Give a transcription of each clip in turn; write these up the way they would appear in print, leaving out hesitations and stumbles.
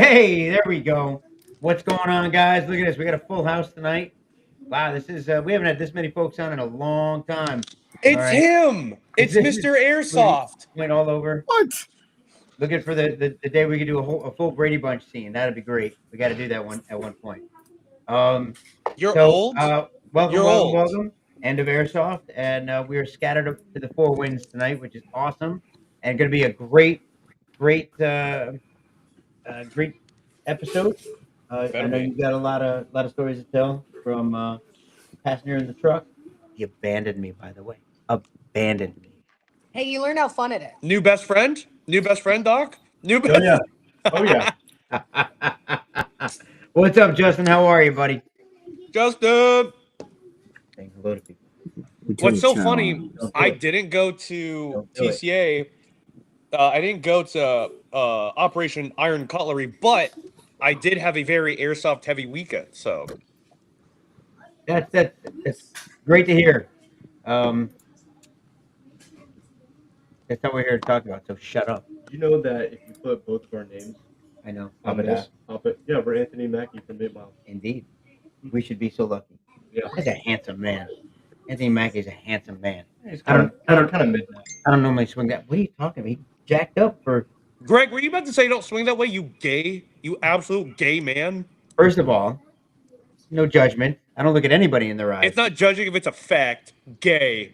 Hey, there we go. What's going on, guys? Look at this. We got a full house tonight. Wow, this is we haven't had this many folks on in a long time. It's him. It's Mr. Airsoft. Went all over. What? Looking for the day we could do a full Brady Bunch scene. That'd be great. We got to do that one at one point. You're old. Welcome. End of Airsoft, and we are scattered up to the four winds tonight, which is awesome, and going to be a great episode. I know you've got a lot of stories to tell from passenger in the truck. He abandoned me, by the way. Abandoned me. Hey, you learned how fun it is. New best friend, Doc. Oh yeah. What's up, Justin? How are you, buddy? Justin. Saying hello to people. What's so funny? I didn't go to TCA. I didn't go to Operation Iron Cutlery, but I did have a very airsoft heavy weekend. So that's great to hear. That's not what we're here to talk about. So shut up. You know that if you put both of our names, I know. we're Anthony Mackie from 8 Mile. Indeed, we should be so lucky. Yeah, he's a handsome man. Anthony Mackie is a handsome man. He's kind of mid. I don't normally swing that. What are you talking about? He jacked up for. Greg, were you about to say don't swing that way? You gay? You absolute gay man? First of all, no judgment. I don't look at anybody in their eyes. It's not judging if it's a fact. Gay.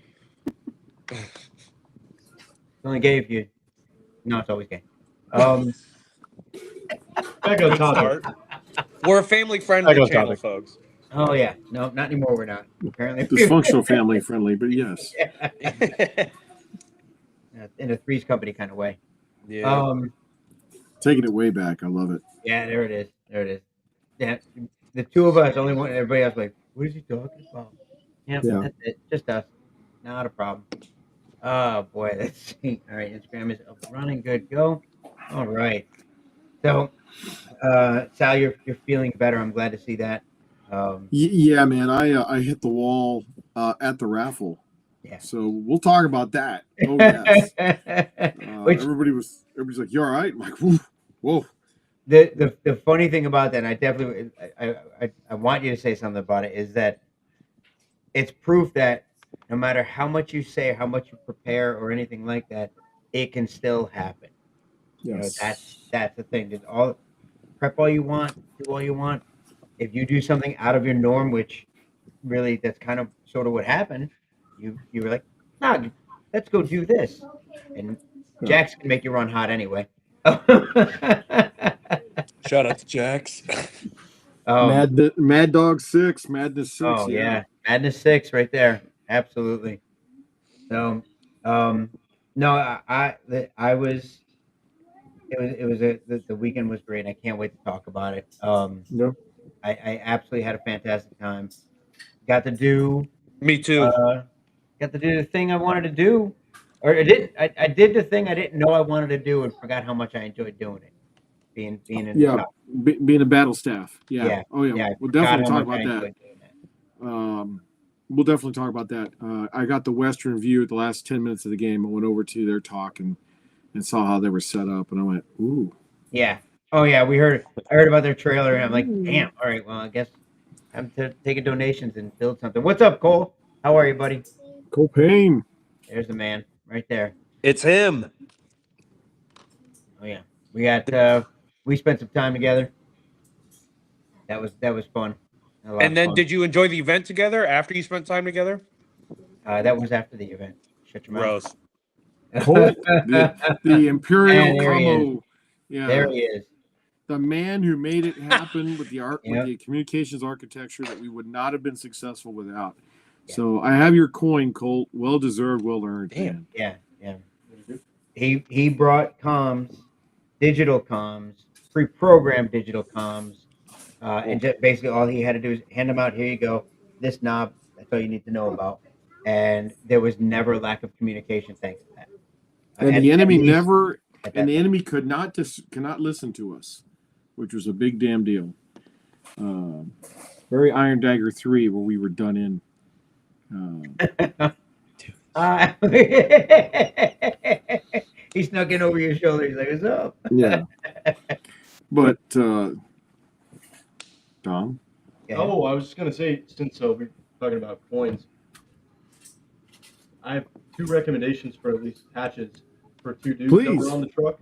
It's only gay if you. No, it's always gay. Back on topic. We're a family-friendly channel, folks. Oh yeah, no, not anymore. We're not. Apparently, dysfunctional family friendly, but yes. In a Three's Company kind of way. Yeah. Taking it way back. I love it. Yeah, there it is. Yeah, the two of us, only one. Everybody else, like, what is he talking about? Yeah, that's it. Just us. Not a problem. Oh boy, let's see. All right, Instagram is up and running. Good, go. All right. So, Sal, you're feeling better. I'm glad to see that. Yeah, man. I hit the wall at the raffle. Yeah. So we'll talk about that. Oh yes. Everybody's like, "You all right?" I'm like, "Whoa." The funny thing about that, and I definitely I want you to say something about it, is that it's proof that no matter how much you say, how much you prepare, or anything like that, it can still happen. Yes. You know, that's the thing. Just prep all you want, do all you want. If you do something out of your norm, which really that's kind of sort of what happened, you were like, no, let's go do this. And Jax can make you run hot anyway. Shout out to Jax. Mad Dog 6, Madness 6. Oh yeah, Madness 6 right there. Absolutely. So, no, I was. The weekend was great. I can't wait to talk about it. Yep. I absolutely had a fantastic time. Got to do. Me too. Got to do the thing I wanted to do, or I did the thing I didn't know I wanted to do, and forgot how much I enjoyed doing it. Being in the shop. Being a battle staff. Yeah. Oh yeah. Yeah, We'll definitely talk about that. We'll definitely talk about that. I got the Western view at the last 10 minutes of the game. I went over to their talk and saw how they were set up, and I went, ooh. Yeah. Oh yeah, I heard about their trailer, and I'm like, damn. All right, well, I guess I'm taking donations and build something. What's up, Cole? How are you, buddy? Cole Payne. There's the man right there. It's him. Oh yeah, we spent some time together. That was fun. And then, did you enjoy the event together after you spent time together? That was after the event. Shut your mouth. Gross. Cole, the Imperial combo. Yeah, there he is. The man who made it happen with the communications architecture that we would not have been successful without. Yeah. So I have your coin, Colt. Well deserved, well earned. Damn. Man. Yeah. He brought comms, digital comms, pre-programmed digital comms, and just basically all he had to do is hand them out. Here you go. This knob. That's all you need to know about. And there was never a lack of communication thanks to that. And the enemy the enemy cannot listen to us, which was a big damn deal. Very Iron Dagger 3 where we were done in. He snuck in over your shoulder. He's like, "What's up?" Yeah. But Dom? Yeah. Oh, I was just gonna say, since we're talking about coins, I have 2 recommendations for at least patches for 2 dudes that Please. were on the truck.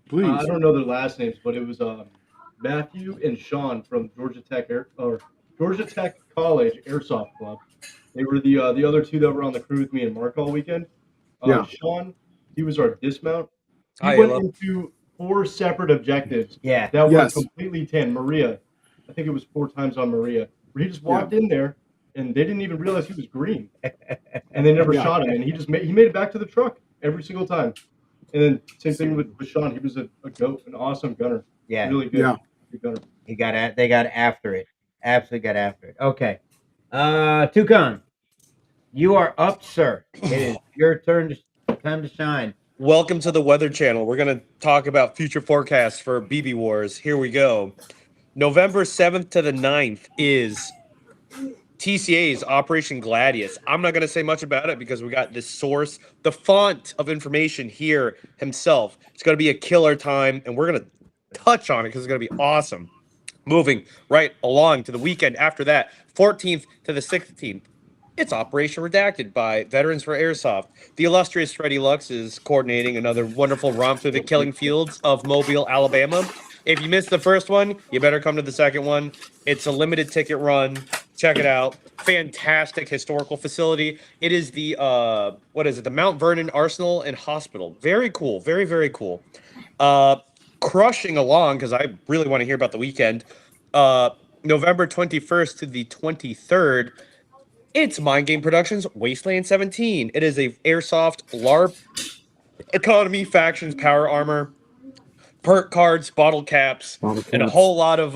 Please. I don't know their last names, but it was Matthew and Sean from Georgia Tech College Airsoft Club. They were the other 2 that were on the crew with me and Mark all weekend. Yeah. Sean, he was our dismount. He Hi, went Ayla. into 4 separate objectives Yeah. that were Yes. completely 10. Maria, I think it was 4 times on Maria, where he just walked in there and they didn't even realize he was green, and they never Yeah. shot him, and he made it back to the truck every single time. And then same thing with Sean. He was a goat, an awesome gunner. Yeah. Really good. Yeah. Good gunner. They got after it. Absolutely got after it. Okay. Toucan, you are up, sir. It is your turn time to shine. Welcome to the Weather Channel. We're going to talk about future forecasts for BB Wars. Here we go. November 7th to the 9th is TCA's Operation Gladius. I'm not going to say much about it because we got the source, the font of information here himself. It's going to be a killer time, and we're going to touch on it because it's going to be awesome. Moving right along to the weekend after that, 14th to the 16th. It's Operation Redacted by Veterans for Airsoft. The illustrious Freddie Lux is coordinating another wonderful romp through the killing fields of Mobile, Alabama. If you missed the first one, you better come to the second one. It's a limited ticket run. Check it out. Fantastic historical facility. It is the the Mount Vernon Arsenal and Hospital. Very cool. Very, very cool. Crushing along, because I really want to hear about the weekend. November 21st to the 23rd. It's Mind Game Productions Wasteland 17. It is a airsoft LARP economy factions power armor, perk cards, bottle caps, and a whole lot of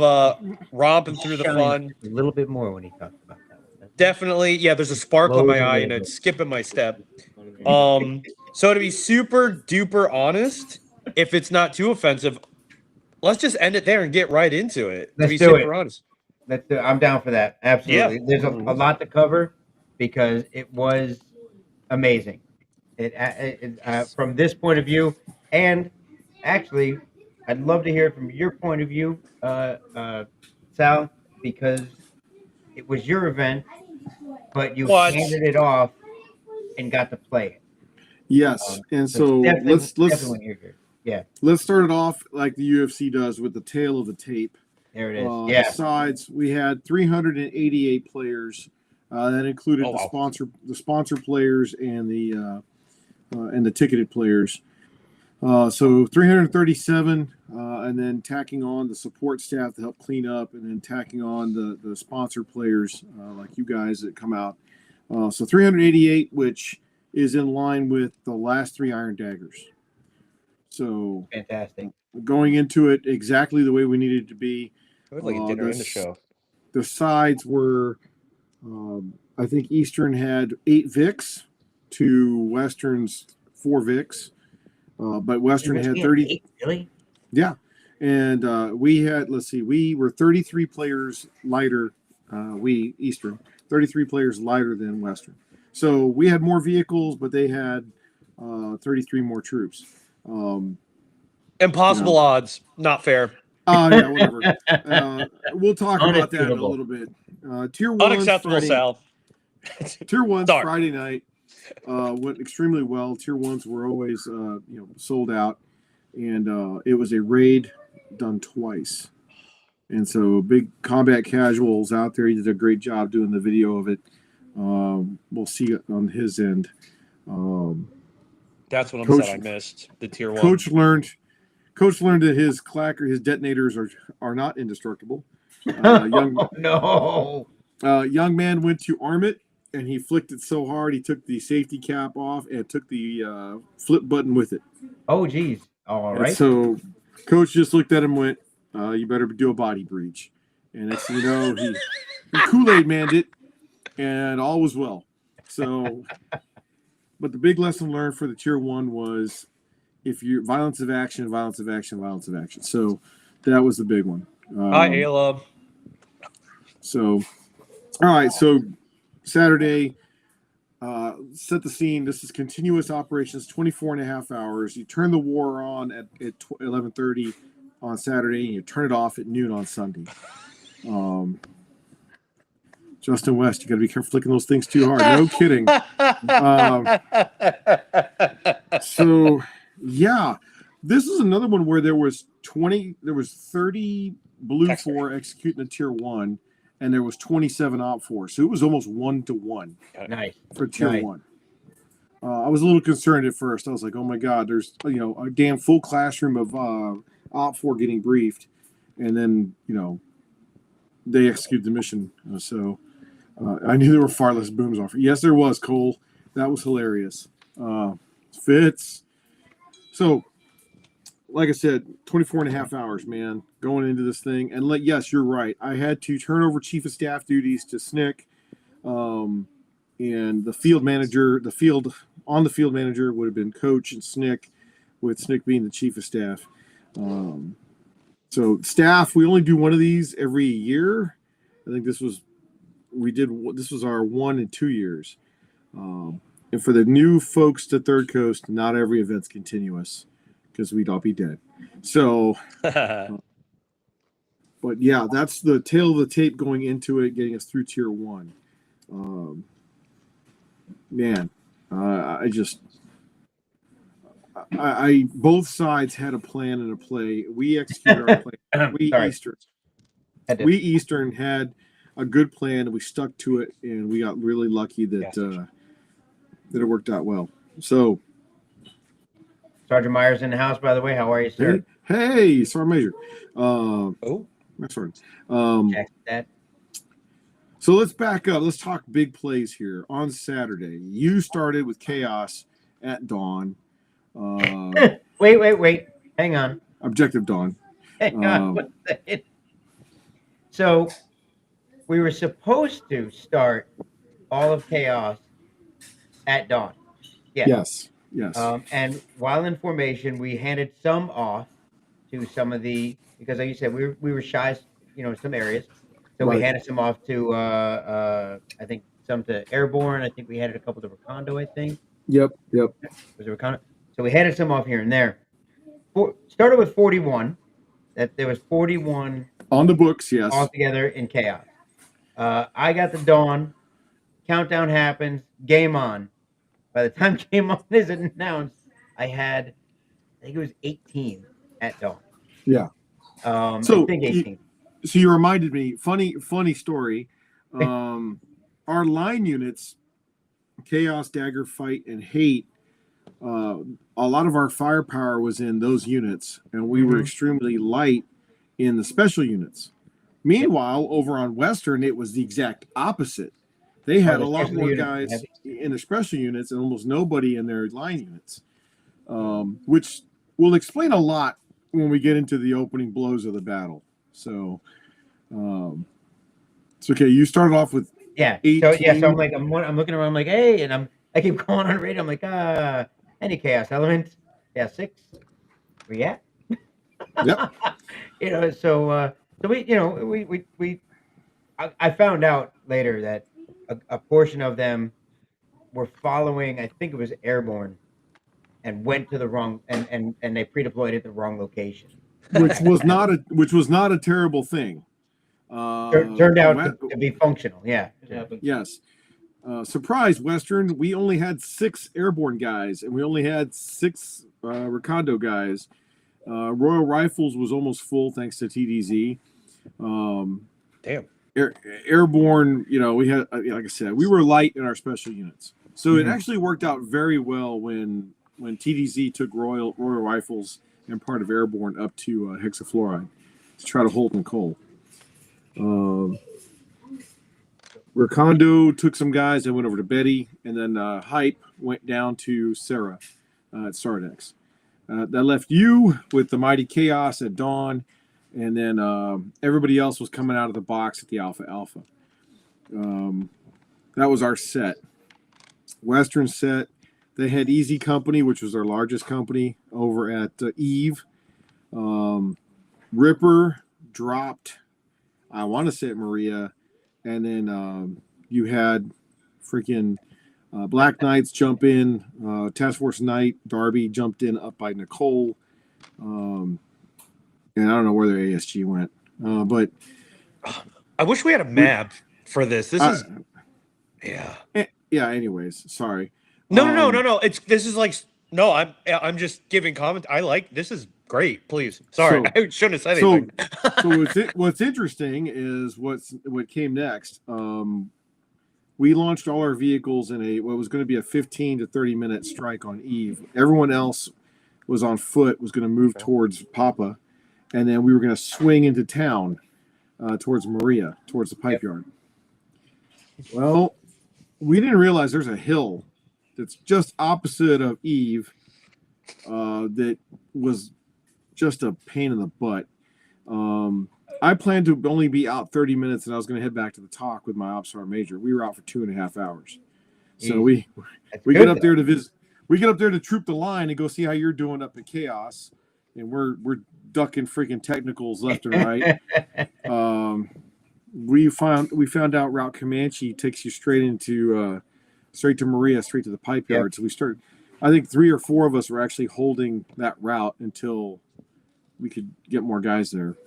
romping through the fun. A little bit more when he talks about that. Definitely, yeah. There's a sparkle in my eye and it's skipping my step. So to be super duper honest, if it's not too offensive, let's just end it there and get right into it. Let's to be do super it. honest. I'm down for that. Absolutely. Yeah. There's a lot to cover because it was amazing. From this point of view, and actually, I'd love to hear from your point of view, Sal, because it was your event, but you handed it off and got to play it. Yes, and so let's start it off like the UFC does with the tail of the tape. There it is. Besides, we had 388 players. That included the sponsor players and the ticketed players. So 337, and then tacking on the support staff to help clean up, and then tacking on the sponsor players like you guys that come out. So 388, which is in line with the last 3 Iron Daggers. So fantastic. Going into it exactly the way we needed it to be. It was like a dinner in the show. The sides were, I think Eastern had 8 VICs to Western's 4 VICs. But Western had 30. 8, really? Yeah. And we had, we were 33 players lighter. Eastern, 33 players lighter than Western. So we had more vehicles, but they had 33 more troops. Impossible odds. Not fair. Yeah, whatever. We'll talk about that in a little bit. Tier 1. Unacceptable, Sal. Tier 1's Friday night went extremely well. Tier 1s were always sold out. And it was a raid done twice. And so big combat casuals out there. He did a great job doing the video of it. We'll see it on his end. That's what I'm saying. I missed the tier 1. Coach learned that his clacker, his detonators are not indestructible. Young man went to arm it, and he flicked it so hard he took the safety cap off and took the flip button with it. Oh, geez. All right. And so Coach just looked at him and went, you better do a body breach. And next thing you know, he Kool-Aid manned it, and all was well. So, but the big lesson learned for the tier 1 was if you're violence of action. So that was the big one. Hi, Ayla. So, all right. So Saturday, set the scene. This is continuous operations, 24 and a half hours. You turn the war on at 11:30 on Saturday and you turn it off at noon on Sunday. Justin West, you got to be careful flicking those things too hard. No kidding. So, yeah, this is another one where there was 30 Blue 4 executing a tier 1, and there was 27 Op 4. So it was almost 1-to-1. Nice. For tier 1. I was a little concerned at first. I was like, oh my God, there's a damn full classroom of Op 4 getting briefed. And then, they executed the mission. I knew there were far less booms offered. Yes, there was, Cole. That was hilarious. Fitz. So, like I said, 24 and a half hours, man, going into this thing. And yes, you're right. I had to turn over chief of staff duties to Snick. And the field manager would have been Coach and Snick, with Snick being the chief of staff. So staff, we only do one of these every year. I think this was our 1 and 2 years. And for the new folks to Third Coast, not every event's continuous because we'd all be dead. So, but yeah, that's the tail of the tape going into it, getting us through tier 1. Man, I both sides had a plan and a play. We executed our plan. We Eastern had a good plan, and we stuck to it, and we got really lucky that it worked out well. So, Sergeant Myers in the house, by the way. How are you, sir? Hey, Sergeant Major. Next one. Check that. So let's back up. Let's talk big plays here. On Saturday, you started with chaos at dawn. Wait. Hang on. Objective dawn. Hang on. 1 second. So we were supposed to start all of chaos at dawn. Yes. And while in formation, we handed some off to some of because like you said, we were shy, some areas. So we handed some off to, I think some to Airborne. I think we handed a couple to Recondo, I think. Yep. Was it Recondo? So we handed some off here and there. Started with 41. That there was 41 on the books, yes, all together in chaos. I got the dawn. Countdown happens. Game on. By the time game on is announced, I think it was 18 at dawn. Yeah. I think 18. So you reminded me, funny story. Our line units, Chaos, Dagger, Fight, and Hate, a lot of our firepower was in those units, and we were extremely light in the special units. Meanwhile, over on Western, it was the exact opposite. They had a lot more guys in their special units and almost nobody in their line units, which will explain a lot when we get into the opening blows of the battle. So, it's okay. You started off with 18. So I'm like, I'm looking around, I'm like, hey, and I keep calling on radio. I'm like, any chaos elements? Yeah, 6. Where you at? Yep. So we I found out later that a portion of them were following, I think it was Airborne, and went to the wrong and they pre-deployed at the wrong location. Which was not a terrible thing. Turned out to be functional. Yeah. Yes. Surprise, Western. We only had 6 Airborne guys, and we only had 6 Recondo guys. Royal Rifles was almost full thanks to TDZ. Damn. Airborne, we had, like I said, we were light in our special units. So it actually worked out very well when TDZ took Royal Rifles and part of Airborne up to hexafluoride to try to hold them cold. Recondo took some guys and went over to Betty, and then Hype went down to Sarah at Sardex. That left you with the Mighty Chaos at dawn, and then everybody else was coming out of the box at the Alpha. That was our set. Western set, they had Easy Company, which was our largest company, over at Eve. Ripper dropped, I want to say at Maria, and then you had freaking Black Knights jump in, Task Force Knight, Darby jumped in up by Nicole. and I don't know where their ASG went. But I wish we had a map for this. This is yeah. Anyways, sorry. No. This is like no. I'm just giving comment. I like this is great. Please, sorry, I shouldn't have said anything. So what's interesting is what came next. We launched all our vehicles in what was going to be a 15 to 30 minute strike on Eve. Everyone else was on foot, was going to move towards Papa, and then we were going to swing into town towards Maria, towards the pipe yard. Well, we didn't realize there's a hill that's just opposite of Eve that was just a pain in the butt. I planned to only be out 30 minutes, and I was going to head back to the talk with my ops sergeant major. We were out for 2.5 hours. So we get up there to visit. We get up there to troop the line and go see how you're doing up at Chaos, and we're ducking freaking technicals left and right. We found out Route Comanche takes you straight to Maria, straight to the pipe yard. So we started. I think 3 or 4 of us were actually holding that route until we could get more guys there.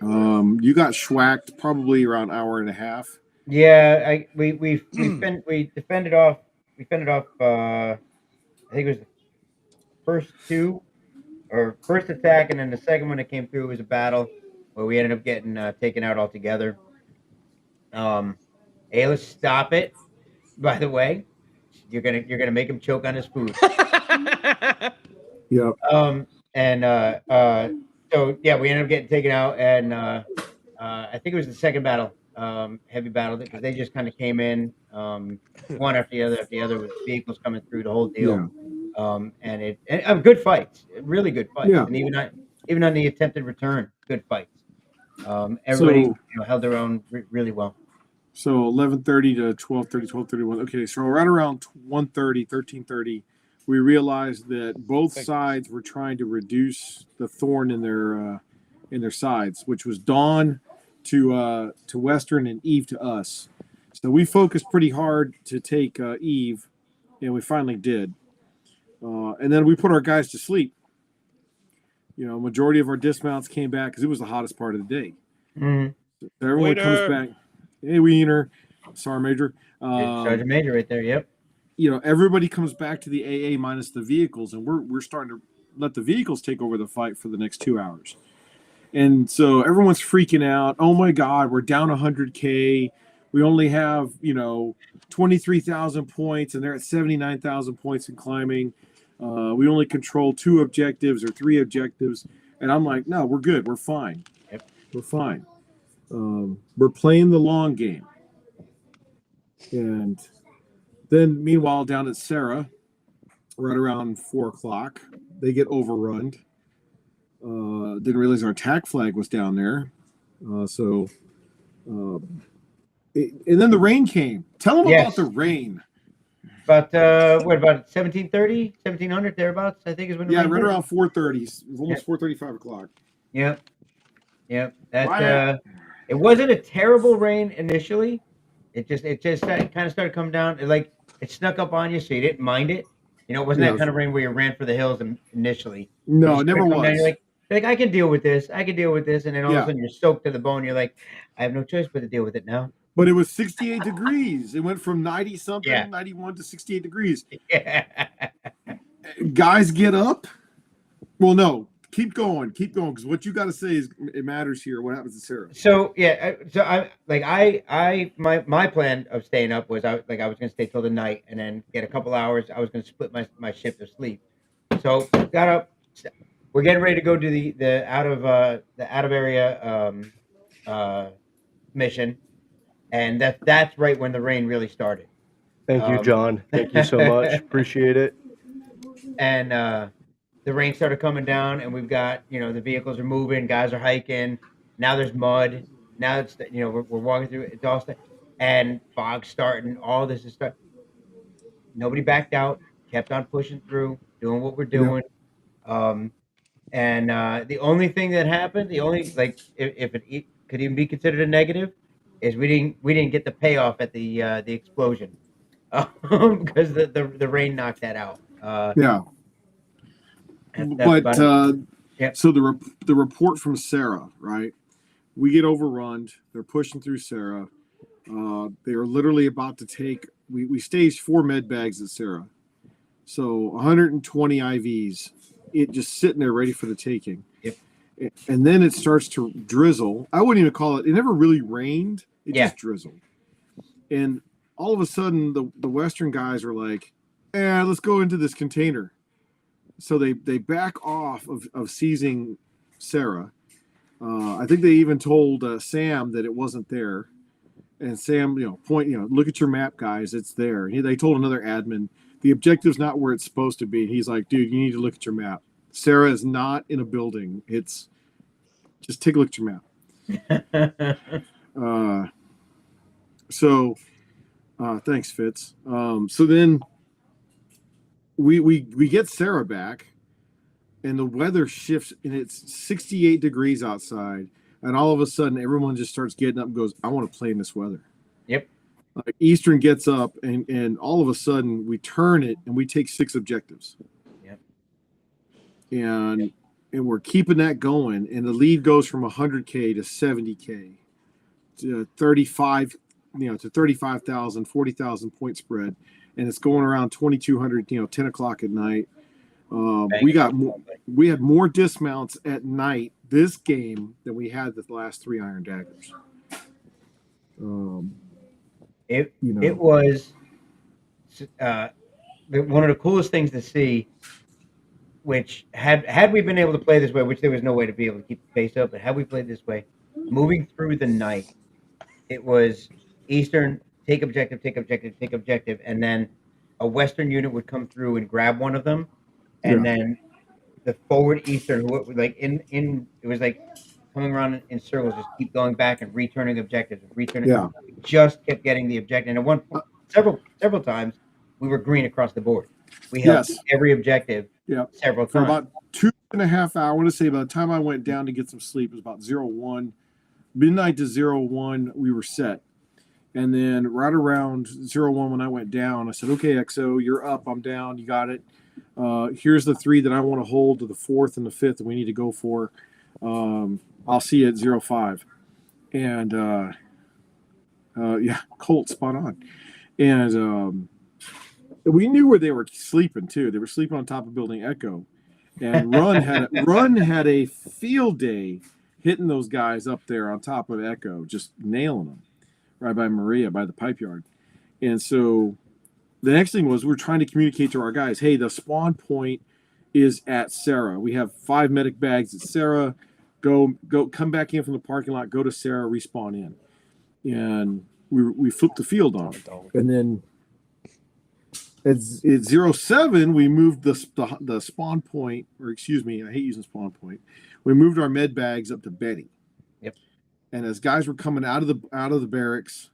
You got schwacked probably around an hour and a half. Yeah, we defended off. We fended off. I think it was the first 2, or first attack, and then the second one that came through was a battle where we ended up getting taken out altogether. Hey, let's stop it. By the way, you're gonna make him choke on his food. Yeah. So yeah, we ended up getting taken out, and I think it was the second battle, heavy battle, because they just kind of came in, one after the other, with vehicles coming through the whole deal. And good fights, really good fights, and even on the attempted return, good fights. Everybody held their own really well. So 11:30 to 12:30, 12:31. Okay, so right around 1:30, 13:30. We realized that both sides were trying to reduce the thorn in their sides, which was Dawn to Western and Eve to us. So we focused pretty hard to take Eve, and we finally did. And then we put our guys to sleep. Majority of our dismounts came back because it was the hottest part of the day. Mm-hmm. So everyone comes back. Hey, Wiener, Sergeant Major. Sergeant Major right there. Yep. Everybody comes back to the AA minus the vehicles, and we're starting to let the vehicles take over the fight for the next 2 hours. And so everyone's freaking out. Oh my God, we're down 100K. We only have, 23,000 points, and they're at 79,000 points in climbing. We only control 2 objectives or 3 objectives. And I'm like, no, we're good. We're fine. Yep. We're fine. We're playing the long game. And then, meanwhile, down at Sarah, right around 4:00, they get overrun. Didn't realize our attack flag was down there. And then the rain came. Tell them about the rain. About 1730, 1700 thereabouts, I think is when. Right around 4:30. It was almost 4:30, 5 o'clock. Yep. That it wasn't a terrible rain initially. It just kind of started coming down. It snuck up on you, so you didn't mind it. It wasn't that kind of rain where you ran for the hills initially. No, it never was. Down, you're like, I can deal with this. And then all of a sudden you're soaked to the bone. You're like, I have no choice but to deal with it now. But it was 68 degrees. It went from 90 something, 91 to 68 degrees. Yeah. Guys, get up. Well, no. Keep going, because what you got to say is it matters here. What happens to Sarah? So my plan of staying up was I was going to stay till the night and then get a couple hours. I was going to split my shift of sleep. So got up. We're getting ready to go do the out of area mission, and that's right when the rain really started. Thank you, John. Thank you so much. Appreciate it. And the rain started coming down, and we've got, the vehicles are moving, guys are hiking. Now there's mud. Now it's, we're walking through, it's all stuff, and fog starting. All this is starting. Nobody backed out, kept on pushing through, doing what we're doing. And the only thing that happened, if it could even be considered a negative, is we didn't get the payoff at the explosion, because the rain knocked that out. Yep. So the report from Sarah, right? We get overrun. They're pushing through Sarah. They are literally about to take. We staged 4 med bags at Sarah, so 120 IVs. It just sitting there ready for the taking. Yep. And then it starts to drizzle. I wouldn't even call it. It never really rained. It just drizzled. And all of a sudden, the Western guys are like, let's go into this container. So they back off of seizing Sarah. I think they even told Sam that it wasn't there. And Sam, look at your map, guys. It's there. They told another admin, the objective's not where it's supposed to be. He's like, dude, you need to look at your map. Sarah is not in a building. It's just take a look at your map. Thanks, Fitz. So then we get Sarah back, and the weather shifts, and it's 68 degrees outside, and all of a sudden everyone just starts getting up and goes, I want to play in this weather. Yep. Eastern gets up, and all of a sudden we turn it, and we take 6 objectives. Yep. And we're keeping that going, and the lead goes from 100K to 70K to 35, to 35,000, 40,000 point spread, and it's going around 2,200, 10 o'clock at night. We had more dismounts at night this game than we had the last 3 Iron Daggers. It was one of the coolest things to see. Which had we been able to play this way, which there was no way to be able to keep the pace up, but had we played this way, moving through the night, it was Eastern, take objective, and then a Western unit would come through and grab one of them, and then the forward Eastern, who like it was like coming around in circles, just keep going back and returning objectives, just kept getting the objective. And at one point, several times, we were green across the board. We held every objective several times. For about 2.5 hours, I want to say by the time I went down to get some sleep, it was about 01. Midnight to 01, we were set. And then right around 01, when I went down, I said, okay, XO, you're up, I'm down, you got it. Here's the 3 that I want to hold to the 4th and the 5th that we need to go for. I'll see you at 05. And Colt, spot on. And we knew where they were sleeping too. They were sleeping on top of Building Echo. And Run had a field day hitting those guys up there on top of Echo, just nailing them right by Maria, by the pipe yard. And so the next thing was we're trying to communicate to our guys, hey, the spawn point is at Sarah. We have 5 medic bags at Sarah. Go, come back in from the parking lot, go to Sarah, respawn in. And we flipped the field on. And then at 07, we moved the spawn point, or excuse me, I hate using spawn point. We moved our med bags up to Betty. Yep. And as guys were coming out of the barracks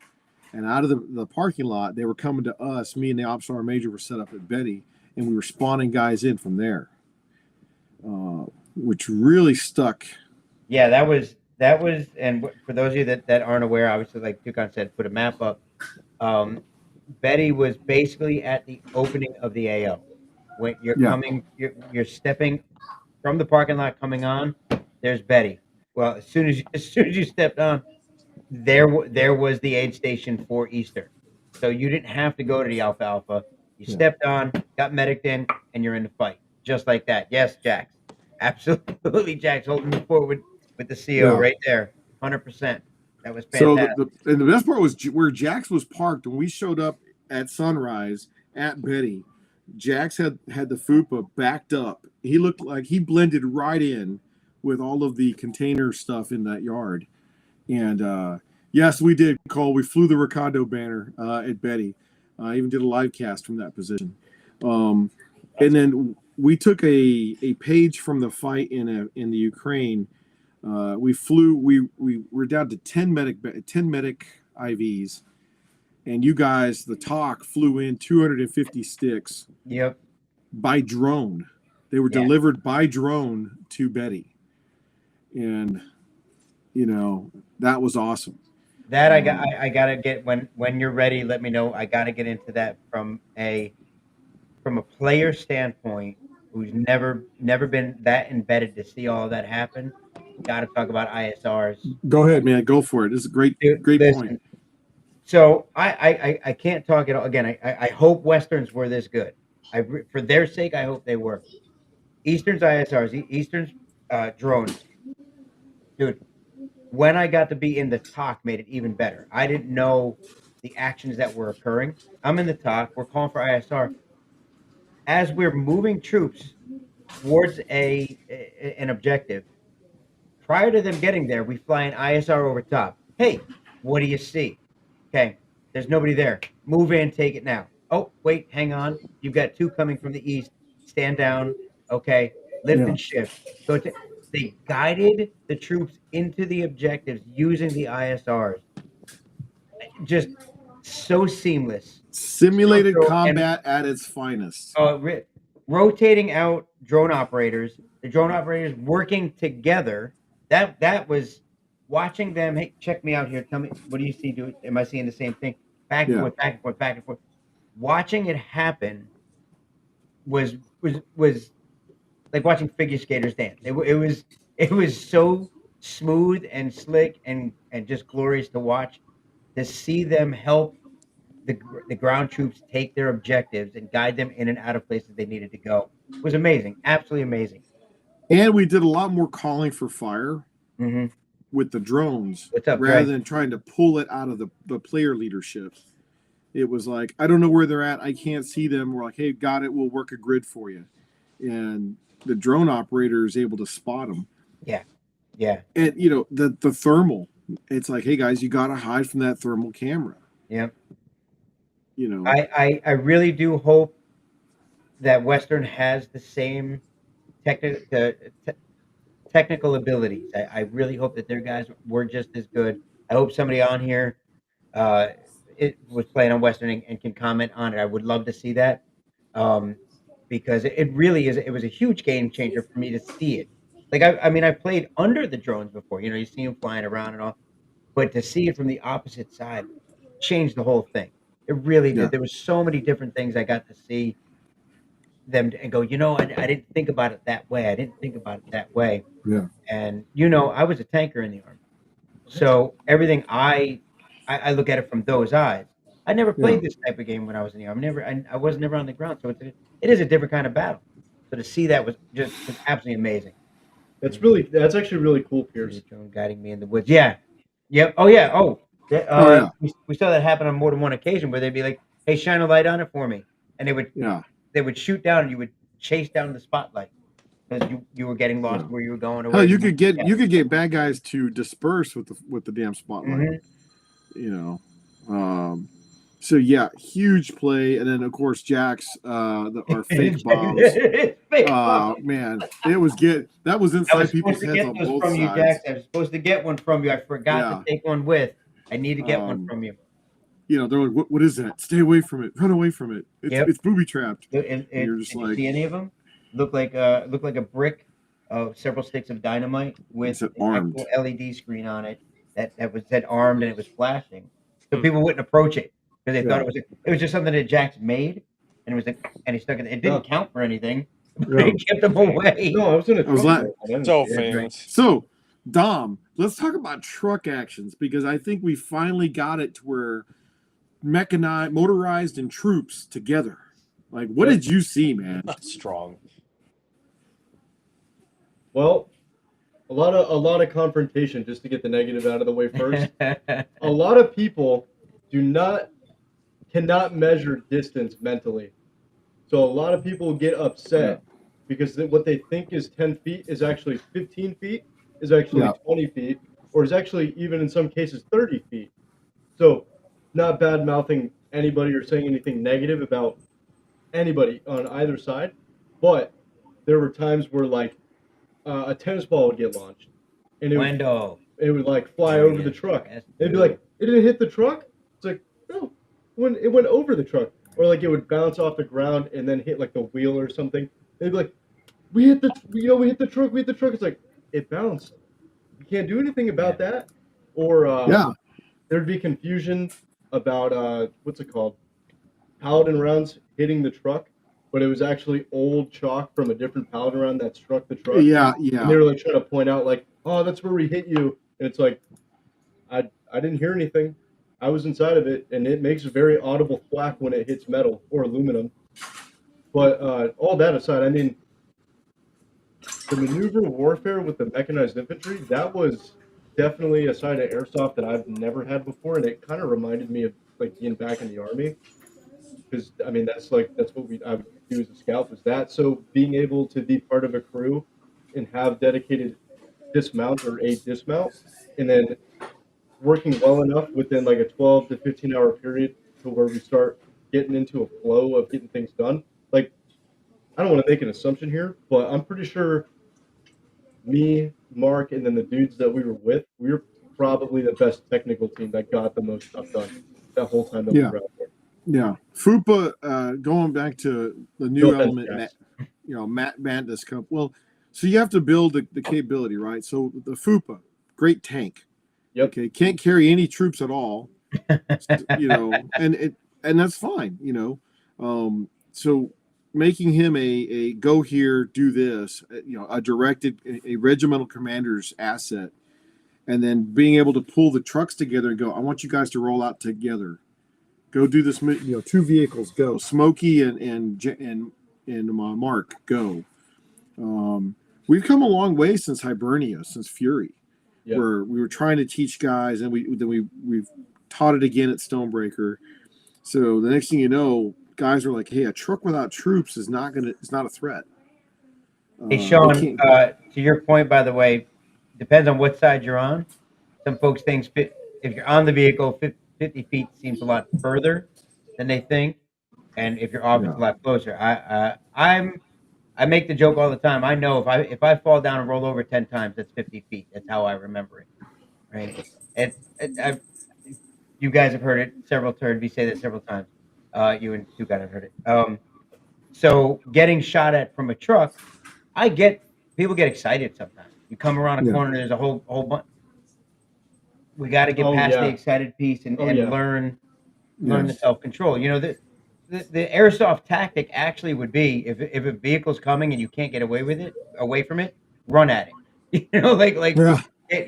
and out of the parking lot, they were coming to us. Me and the Ops Sergeant Major were set up at Betty, and we were spawning guys in from there, which really stuck. Yeah, that was. And for those of you that aren't aware, obviously, like Toucan said, put a map up. Betty was basically at the opening of the AO. When you're coming, you're stepping from the parking lot coming on. There's Betty. Well, as soon as you stepped on, there was the aid station for Eastern. So you didn't have to go to the Alpha. You stepped on, got medicked in, and you're in the fight just like that. Yes, Jax, absolutely, Jax holding the forward with the CO right there, 100%. That was fantastic. So the best part was where Jax was parked when we showed up at sunrise at Betty. Jax had the FUPA backed up. He looked like he blended right in with all of the container stuff in that yard. And yes, we did, Cole. We flew the Ricardo banner at Betty. I even did a live cast from that position. And then we took a page from the fight in the Ukraine. We flew. We were down to 10 medic IVs, and you guys, the TOC, flew in 250 sticks. Yep. By drone. They were delivered by drone to Betty, and that was awesome. That I gotta get when you're ready. Let me know. I gotta get into that from a player standpoint. who's never been that embedded to see all of that happen. Got to talk about ISRs. Go ahead, man. Go for it. This is a great point. So I can't talk it all again. I hope Westerns were this good. For their sake, I hope they were. Eastern's ISRs, Eastern's drones, dude. When I got to be in the talk, made it even better. I didn't know the actions that were occurring. I'm in the talk. We're calling for ISR. As we're moving troops towards an objective, prior to them getting there, we fly an ISR over top. Hey, what do you see? Okay, there's nobody there. Move in, take it now. Oh, wait, hang on. You've got 2 coming from the east. Stand down. Okay, lift and shift. They guided the troops into the objectives using the ISRs. Just so seamless. Simulated combat at its finest. Rotating out drone operators, the drone operators working together. That was watching them. Hey, check me out here. Tell me, what do you see? Am I seeing the same thing? Back and forth, back and forth, back and forth. Watching it happen was like watching figure skaters dance. It was so smooth and slick and just glorious to watch. To see them help the ground troops take their objectives and guide them in and out of places they needed to go was amazing. Absolutely amazing. And we did a lot more calling for fire with the drones rather than trying to pull it out of the player leadership. It was like, I don't know where they're at. I can't see them. We're like, hey, got it. We'll work a grid for you. And the drone operator is able to spot them. Yeah. Yeah. And, the thermal, it's like, hey, guys, you got to hide from that thermal camera. Yeah. I really do hope that Western has the same technical abilities. I really hope that their guys were just as good. I hope somebody on here it was playing on Western and can comment on it. I would love to see that because it really is. It was a huge game changer for me to see it. Like I played under the drones before. You see them flying around and all, but to see it from the opposite side changed the whole thing. It really did. There was so many different things I got to see them and go, I didn't think about it that way. I didn't think about it that way. Yeah. And I was a tanker in the Army, so everything I look at it from those eyes. I never played this type of game when I was in the Army. I was never on the ground, so it is a different kind of battle. So to see that was absolutely amazing. That's actually really cool, Pierce. Drone guiding me in the woods. Yeah. Yep. Oh yeah. Oh. We saw that happen on more than one occasion where they'd be like, "Hey, shine a light on it for me," and they would shoot down, and you would chase down the spotlight because you were getting lost where you were going. Hell, you could get bad guys to disperse with the damn spotlight. So yeah, huge play, and then of course Jack's our fake bombs. Man, it was good. That was inside people's heads on both sides. Jax. I was supposed to get one from you. I forgot to take one with. I need to get one from you. They're like, what is that? Stay away from it. Run away from it. It's booby trapped. And you're just like, see any of them? Look like a brick of several sticks of dynamite with an actual LED screen on it that said armed and it was flashing, so people wouldn't approach it because they thought it was just something that Jax made, and it was and he stuck it. It didn't count for anything. He kept them away. No, I was so famous. So, Dom, let's talk about truck actions because I think we finally got it to where mechanized, motorized, and troops together. Like, what did you see, man? Strong. Well, a lot of confrontation just to get the negative out of the way first. A lot of people cannot measure distance mentally. So a lot of people get upset because what they think is 10 feet is actually 15 feet, is actually 20 feet, or is actually even in some cases 30 feet. So not bad mouthing anybody or saying anything negative about anybody on either side, but there were times where like a tennis ball would get launched and it would like fly over the truck. They'd be like, it didn't hit the truck? It's like, no, when it went over the truck. Or like it would bounce off the ground and then hit like the wheel or something. They'd be like, we hit the truck. It's like, it bounced. You can't do anything about that. Or there'd be confusion about what's it called? Paladin rounds hitting the truck. but it was actually old chalk from a different pallet around that struck the truck. Yeah. And they were like trying to point out like, oh, that's where we hit you. And it's like, I didn't hear anything. I was inside of it, and it makes a very audible thwack when it hits metal or aluminum. But all that aside, I mean, the maneuver warfare with the mechanized infantry, that was definitely a side of airsoft that I've never had before, and it kind of reminded me of like being back in the army, because I mean that's what I would do as a scout was that. So being able to be part of a crew and have dedicated dismount or a dismount, and then working well enough within like a 12 to 15 hour period to where we start getting into a flow of getting things done. Like, I don't want to make an assumption here, but I'm pretty sure me, Mark, and then the dudes that we were with, we were probably the best technical team that got the most stuff done that whole time that we were out there. Yeah. FUPA, going back to the new element, Matt Bandis Cup. Well, so you have to build the capability, right? So the FUPA, great tank. Yep. Okay. Can't carry any troops at all, and that's fine, so making him a go here, do this, a regimental commander's asset, and then being able to pull the trucks together and go, I want you guys to roll out together. Go do this, two vehicles, go. Smokey and Mark, go. We've come a long way since Hibernia, since Fury, where we were trying to teach guys, and we've taught it again at Stonebreaker. So the next thing you know, guys are like, hey, a truck without troops is not a threat. Hey, Sean, to your point, by the way, depends on what side you're on. Some folks think if you're on the vehicle, 50 feet seems a lot further than they think. And if you're off, it's a lot closer. I make the joke all the time. I know if I fall down and roll over 10 times, that's 50 feet. That's how I remember it. Right. You guys have heard it several times. We say that several times. You and Toucan have heard it. So getting shot at from a truck, people get excited sometimes. You come around a corner, there's a whole bunch. We got to get past the excited piece and learn the self-control. The airsoft tactic actually would be if a vehicle's coming and you can't get away from it, run at it.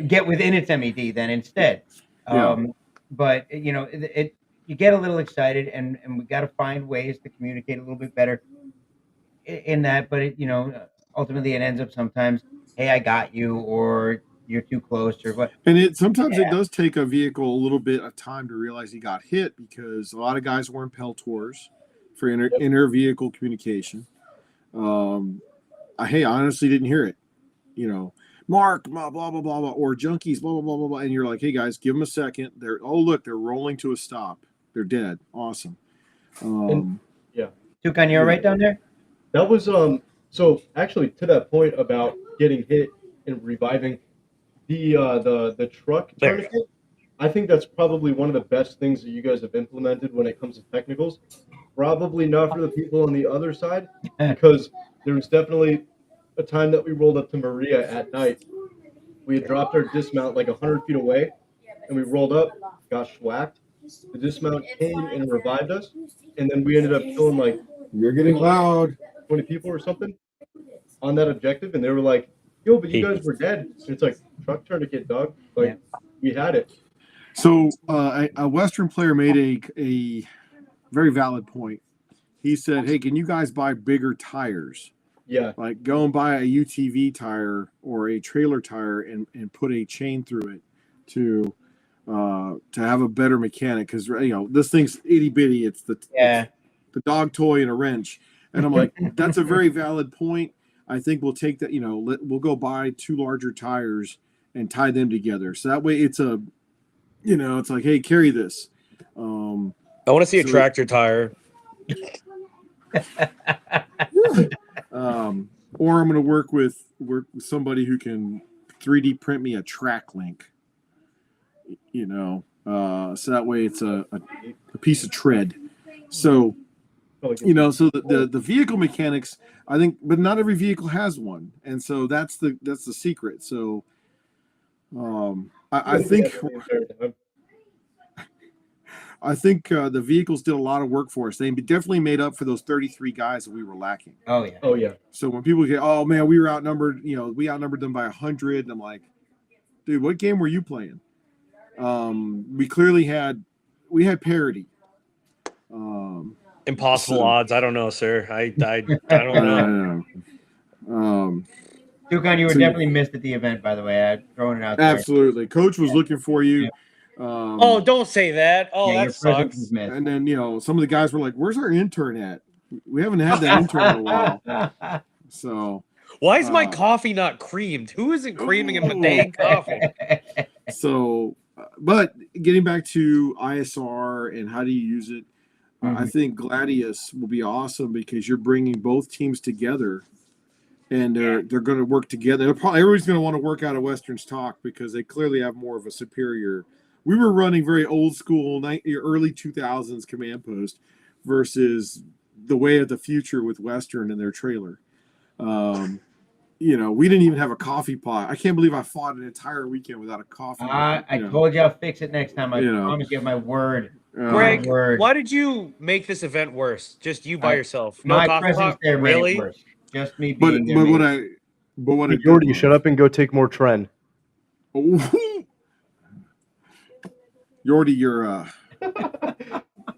Get within its MED then instead. But you get a little excited, and we got to find ways to communicate a little bit better in that. But ultimately it ends up sometimes, hey, I got you, or you're too close, or what. And sometimes it does take a vehicle a little bit of time to realize he got hit, because a lot of guys weren't Peltors for inter vehicle communication. I honestly didn't hear it. Mark, blah, blah, blah, blah, blah, or junkies, blah, blah, blah, blah, blah. And you're like, hey, guys, give them a second. They're rolling to a stop. They're dead. Awesome. Toucan, you all right down there? That was, so actually to that point about getting hit and reviving, the truck tourniquet, I think that's probably one of the best things that you guys have implemented when it comes to technicals. Probably not for the people on the other side, because there was definitely a time that we rolled up to Maria at night. We had dropped our dismount like 100 feet away, and we rolled up, got schwacked. The dismount came and revived us, and then we ended up killing like, you're getting loud, 20 people or something on that objective, and they were like, yo, but you guys were dead. And it's like, truck tourniquet, dog. Like, we had it. So a Western player made a very valid point. He said, hey, can you guys buy bigger tires? Yeah. Like, go and buy a UTV tire or a trailer tire and put a chain through it to have a better mechanic, because this thing's itty bitty. It's the dog toy and a wrench. And I'm like, that's a very valid point. I think we'll take that. We'll go buy 2 larger tires and tie them together. So that way, it's it's like, hey, carry this. I want to see a tractor tire. Or I'm going to work with somebody who can 3D print me a track link. So that way it's a piece of tread. So, so the vehicle mechanics, I think, but not every vehicle has one, and so that's the secret. So, I think the vehicles did a lot of work for us. They definitely made up for those 33 guys that we were lacking. Oh yeah. Oh yeah. So when people get, oh man, we were outnumbered, we outnumbered them by 100. I'm like, dude, what game were you playing? We clearly had parity. Impossible odds. I don't know, sir. I don't know. Toucan, you were definitely missed at the event, by the way. I'm throwing it out there. Absolutely. Coach was looking for you. Oh, don't say that. Oh, that sucks. And then, some of the guys were like, where's our intern at? We haven't had that intern in a while. So why is my coffee not creamed? Who isn't creaming in my dang coffee? So, but getting back to ISR and how do you use it, I think Gladius will be awesome because you're bringing both teams together, and they're going to work together. Everybody's going to want to work out of Western's talk because they clearly have more of a superior. We were running very old school, early 2000s command post versus the way of the future with Western and their trailer. We didn't even have a coffee pot. I can't believe I fought an entire weekend without a coffee pot. I told you I'll fix it next time. I promise you my word. Greg, why did you make this event worse? Just you by yourself? No my coffee pot? There really? Worse. Just me being But Jordy, shut up and go take more Tren. Jordy, you're a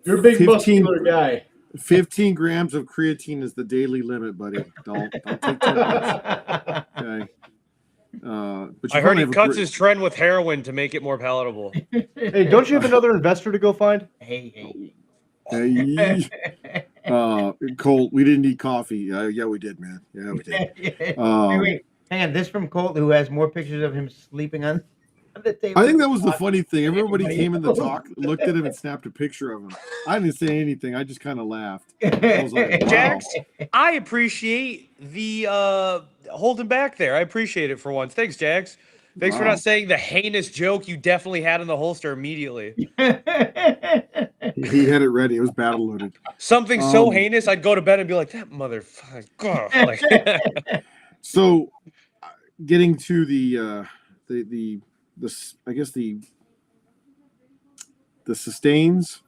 big muscular guy. 15 grams of creatine is the daily limit, buddy. Don't take too much. Okay. But I heard he cuts his Tren with heroin to make it more palatable. Hey, don't you have another investor to go find? Hey. Colt, we didn't need coffee. Yeah, we did, man. Yeah, we did. Wait. Hang on. This from Colt, who has more pictures of him sleeping on the table. I think that was the funny thing. Everybody came in the talk, looked at him, and snapped a picture of him. I didn't say anything. I just kind of laughed. I was like, wow. Jax, I appreciate the holding back there. I appreciate it for once. Thanks, Jax. Thanks for not saying the heinous joke you definitely had in the holster immediately. He had it ready. It was battle loaded. Something so heinous, I'd go to bed and be like, that motherfucker. Like, so, getting to the I guess the sustains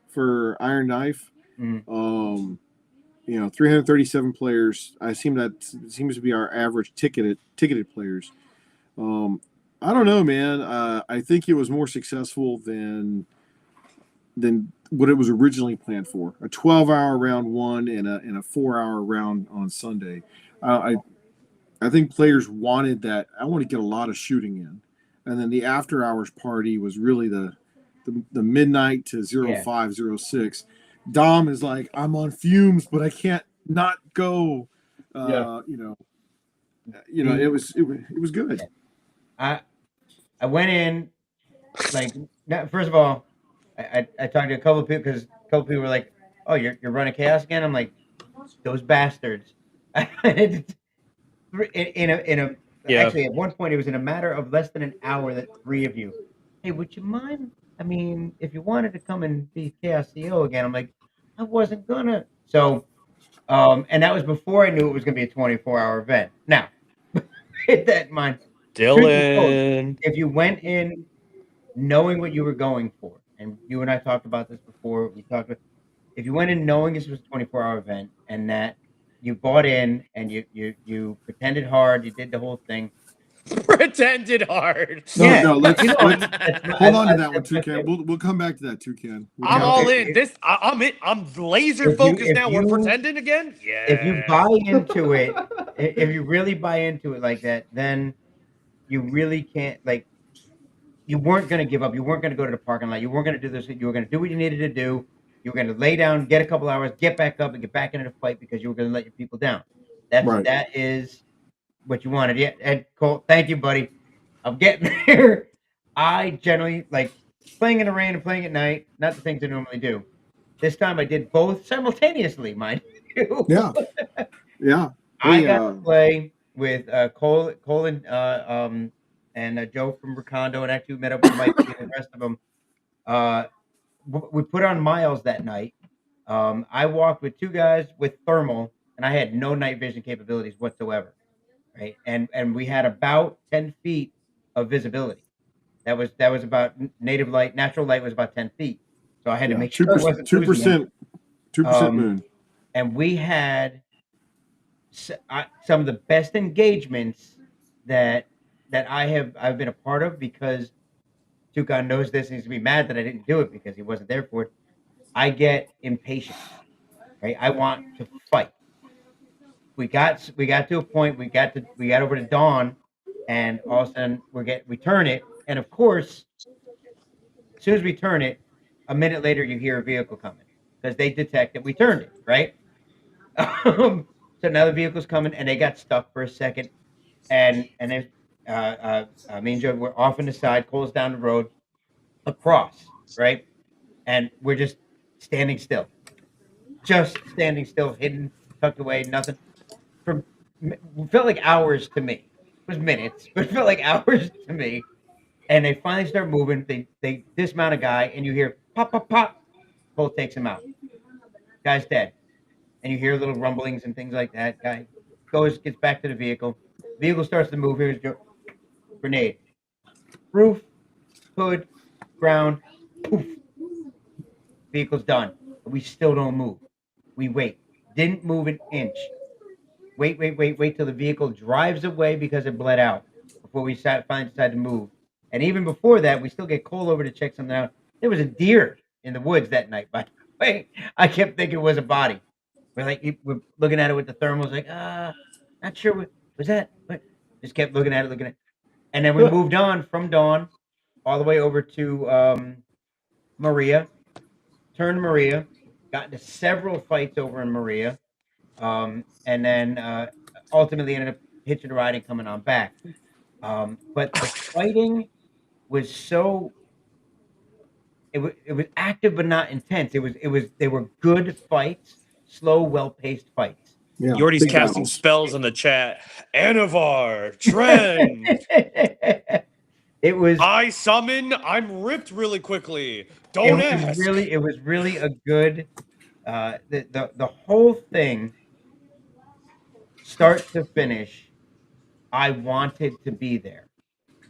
for Iron Knife. 337 players. Seems to be our average ticketed players. I don't know, man. I think it was more successful than what it was originally planned for. A 12-hour round one and a 4-hour round on Sunday. I think players wanted that. I want to get a lot of shooting in, and then the after hours party was really the midnight to 05:06. Dom is like, I'm on fumes, but I can't not go. It was good. I went in, like, first of all, I talked to a couple of people because a couple of people were like, "Oh, you're running chaos again?" I'm like, "Those bastards!" Actually, at one point, it was in a matter of less than an hour that 3 of you, "Hey, would you mind? I mean, if you wanted to come and be Chaos CEO again," I'm like, "I wasn't gonna." So, and that was before I knew it was gonna be a 24-hour event. Now, hit that in mind. Dylan, if you went in knowing what you were going for, and you and I talked about this before, if you went in knowing this was a 24-hour event and that you bought in and you pretended hard, you did the whole thing. Pretended hard. No, let's hold on to that one, Toucan. We'll come back to that, Toucan. I'm all in. I'm laser focused now. We're pretending again? Yeah. If you buy into it, if you really buy into it like that, then you really can't, like, you weren't going to give up. You weren't going to go to the parking lot. You weren't going to do this. You were going to do what you needed to do. You were going to lay down, get a couple hours, get back up, and get back into the fight because you were going to let your people down. That is what you wanted. Yeah, Ed Cole, thank you, buddy. I'm getting there. I generally like playing in the rain and playing at night, not the things I normally do. This time I did both simultaneously, mind you. Yeah. I got to play with Cole and Joe from Recondo, and actually met up with Mike and the rest of them. We put on miles that night. I walked with 2 guys with thermal, and I had no night vision capabilities whatsoever. Right, and we had about 10 feet of visibility. That was about native light. Natural light was about 10 feet. So I had to make sure it wasn't 2%. 2% moon. And we had some of the best engagements that I've been a part of, because Toucan knows this and he's gonna be mad that I didn't do it because he wasn't there for it. I get impatient, right? I want to fight. We got to a point. We got over to dawn, and all of a sudden we turn it, and of course, as soon as we turn it, a minute later you hear a vehicle coming because they detect that we turned it, right? So now the vehicle's coming, and they got stuck for a second, and then me and Joe were off on the side, Cole's down the road, across, right, and we're just standing still, hidden, tucked away, nothing. It felt like hours to me. It was minutes, but it felt like hours to me. And they finally start moving. They dismount a guy, and you hear pop, pop, pop. Cole takes him out. Guy's dead. And you hear little rumblings and things like that. Guy gets back to the vehicle. Vehicle starts to move. Here's Joe. Grenade. Roof, hood, ground, poof. Vehicle's done. We still don't move. We wait. Didn't move an inch. Wait till the vehicle drives away because it bled out before we finally decide to move. And even before that, we still get Cole over to check something out. There was a deer in the woods that night, by the way. I kept thinking it was a body. We're looking at it with the thermals, like, not sure what was that. But just kept looking at it. And then we moved on from dawn all the way over to Maria. Turned Maria, got into several fights over in Maria. And then ultimately ended up hitching a ride and coming on back. But the fighting was so it was active but not intense. They were good fights, slow, well-paced fights. Yeah, Yordi's casting spells in the chat. Anavar, Trend. It was. I summon. I'm ripped really quickly. Don't ask. It was really a good. The whole thing, start to finish, I wanted to be there.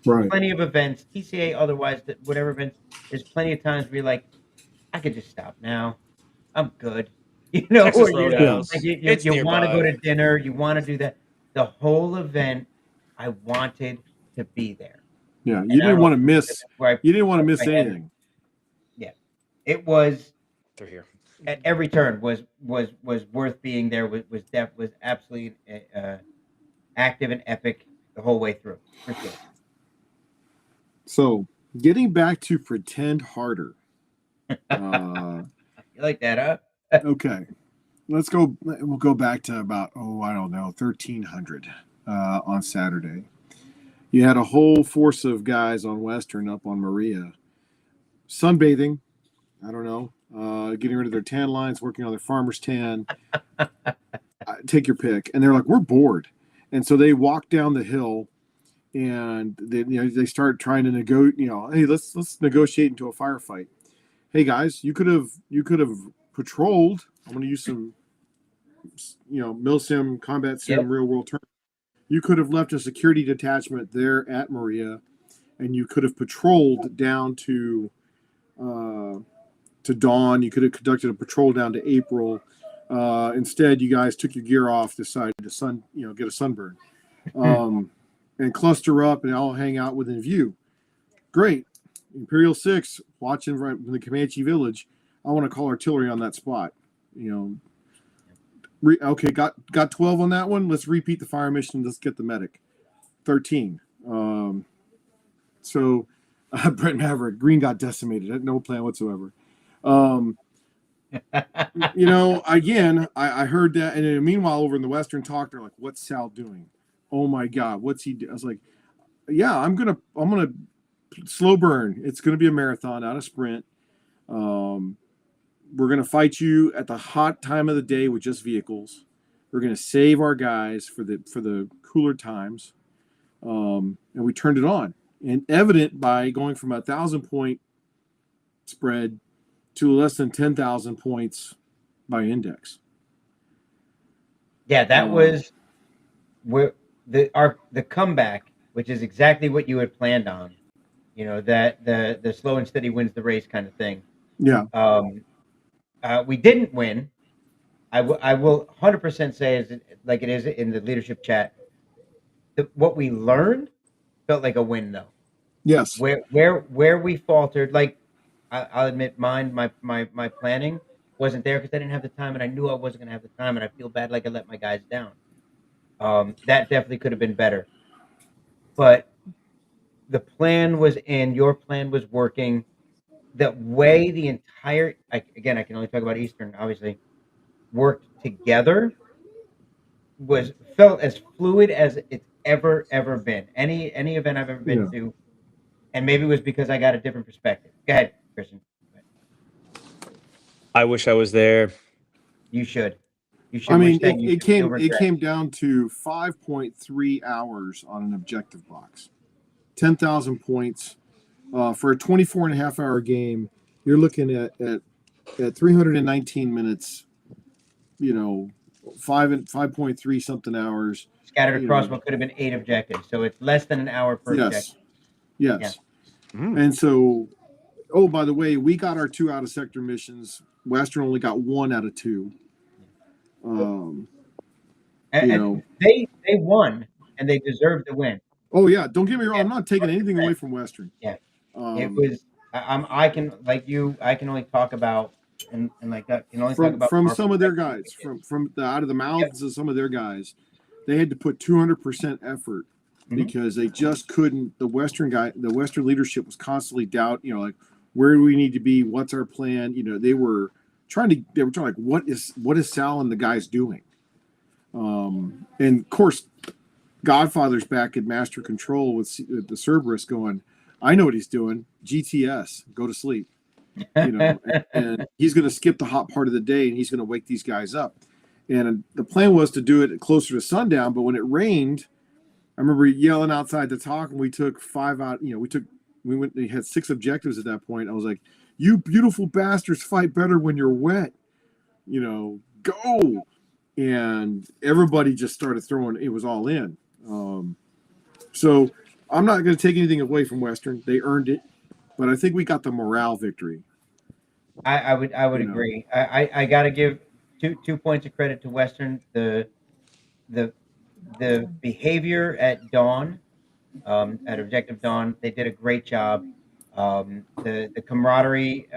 Right. Plenty of events, TCA, otherwise, whatever events. There's plenty of times where you're like, I could just stop now. I'm good. You know, Texas you Roadhouse. You want to go to dinner. You want to do that. The whole event, I wanted to be there. Yeah, you didn't want to miss. You didn't want to miss anything. Yeah, it was. They're here. At every turn was worth being there. Was absolutely active and epic the whole way through. For sure. So, getting back to pretend harder. You like that, huh? Okay, let's go. We'll go back to about 1300 on Saturday. You had a whole force of guys on Western up on Maria, sunbathing. I don't know, getting rid of their tan lines, working on their farmer's tan. Take your pick, and they're like, we're bored, and so they walk down the hill. And they start trying to negotiate. Hey, let's negotiate into a firefight. Hey guys, you could have patrolled. I'm going to use some, mil-sim, combat sim, real world terms. You could have left a security detachment there at Maria, and you could have patrolled down to Dawn. You could have conducted a patrol down to April. Instead, you guys took your gear off, decided to get a sunburn. And cluster up and all hang out within view. Great. Imperial 6, watching right from the Comanche village. I want to call artillery on that spot. Okay, got 12 on that one. Let's repeat the fire mission. Let's get the medic. 13. So Brett Maverick, Green got decimated. No plan whatsoever. Again, I heard that. And then meanwhile, over in the Western talk, they're like, what's Sal doing? Oh my God, what's he doing? I was like, yeah, I'm gonna slow burn. It's gonna be a marathon, not a sprint. We're gonna fight you at the hot time of the day with just vehicles. We're gonna save our guys for the cooler times. And we turned it on. And evident by going from 1,000 point spread to less than 10,000 points by index. Yeah, that was where the comeback, which is exactly what you had planned on, that the slow and steady wins the race kind of thing. Yeah. We didn't win. I will 100% say, is like it is in the leadership chat, what we learned felt like a win, though. Yes. Where we faltered, like I'll admit, my planning wasn't there because I didn't have the time, and I knew I wasn't gonna have the time, and I feel bad, like I let my guys down. That definitely could have been better, but the plan was in. Your plan was working. The way the entire, again, I can only talk about Eastern, obviously, worked together felt as fluid as it's ever been. Any event I've ever been to, and maybe it was because I got a different perspective. Go ahead, Christian. I wish I was there. You should. You should. I mean, wish that you it should came down to 5.3 hours on an objective box, 10,000 points for a 24 and a half hour game. You're looking at 319 minutes. You know, 5.3 something hours scattered across what could have been 8 objectives. So it's less than an hour per objective. Yes. And so, oh, by the way, we got our 2 out of sector missions. Western only got 1 out of 2. And they won, and they deserved to win. Oh yeah, don't get me wrong. I'm not taking anything away from Western. Yeah, it was. I can, like you. I can only talk about and like that. Can only talk about from some of their guys, from out of the mouths of some of their guys. They had to put 200% effort because they just couldn't. The Western leadership was constantly doubt. You know, like, where do we need to be? What's our plan? You know, they were trying like, what is Sal and the guys doing? And of course, Godfather's back at master control with the Cerberus going, I know what he's doing. GTS, go to sleep. You know, and he's going to skip the hot part of the day and he's going to wake these guys up. And the plan was to do it closer to sundown, but when it rained, I remember yelling outside the talk, and we took 5 out. You know, we had 6 objectives at that point. I was like, "You beautiful bastards fight better when you're wet." You know, go. And everybody just started throwing. It was all in. So I'm not going to take anything away from Western. They earned it, but I think we got the morale victory. I would agree. I got to give 2 points of credit to Western. The behavior at Dawn, at Objective Dawn, they did a great job. The camaraderie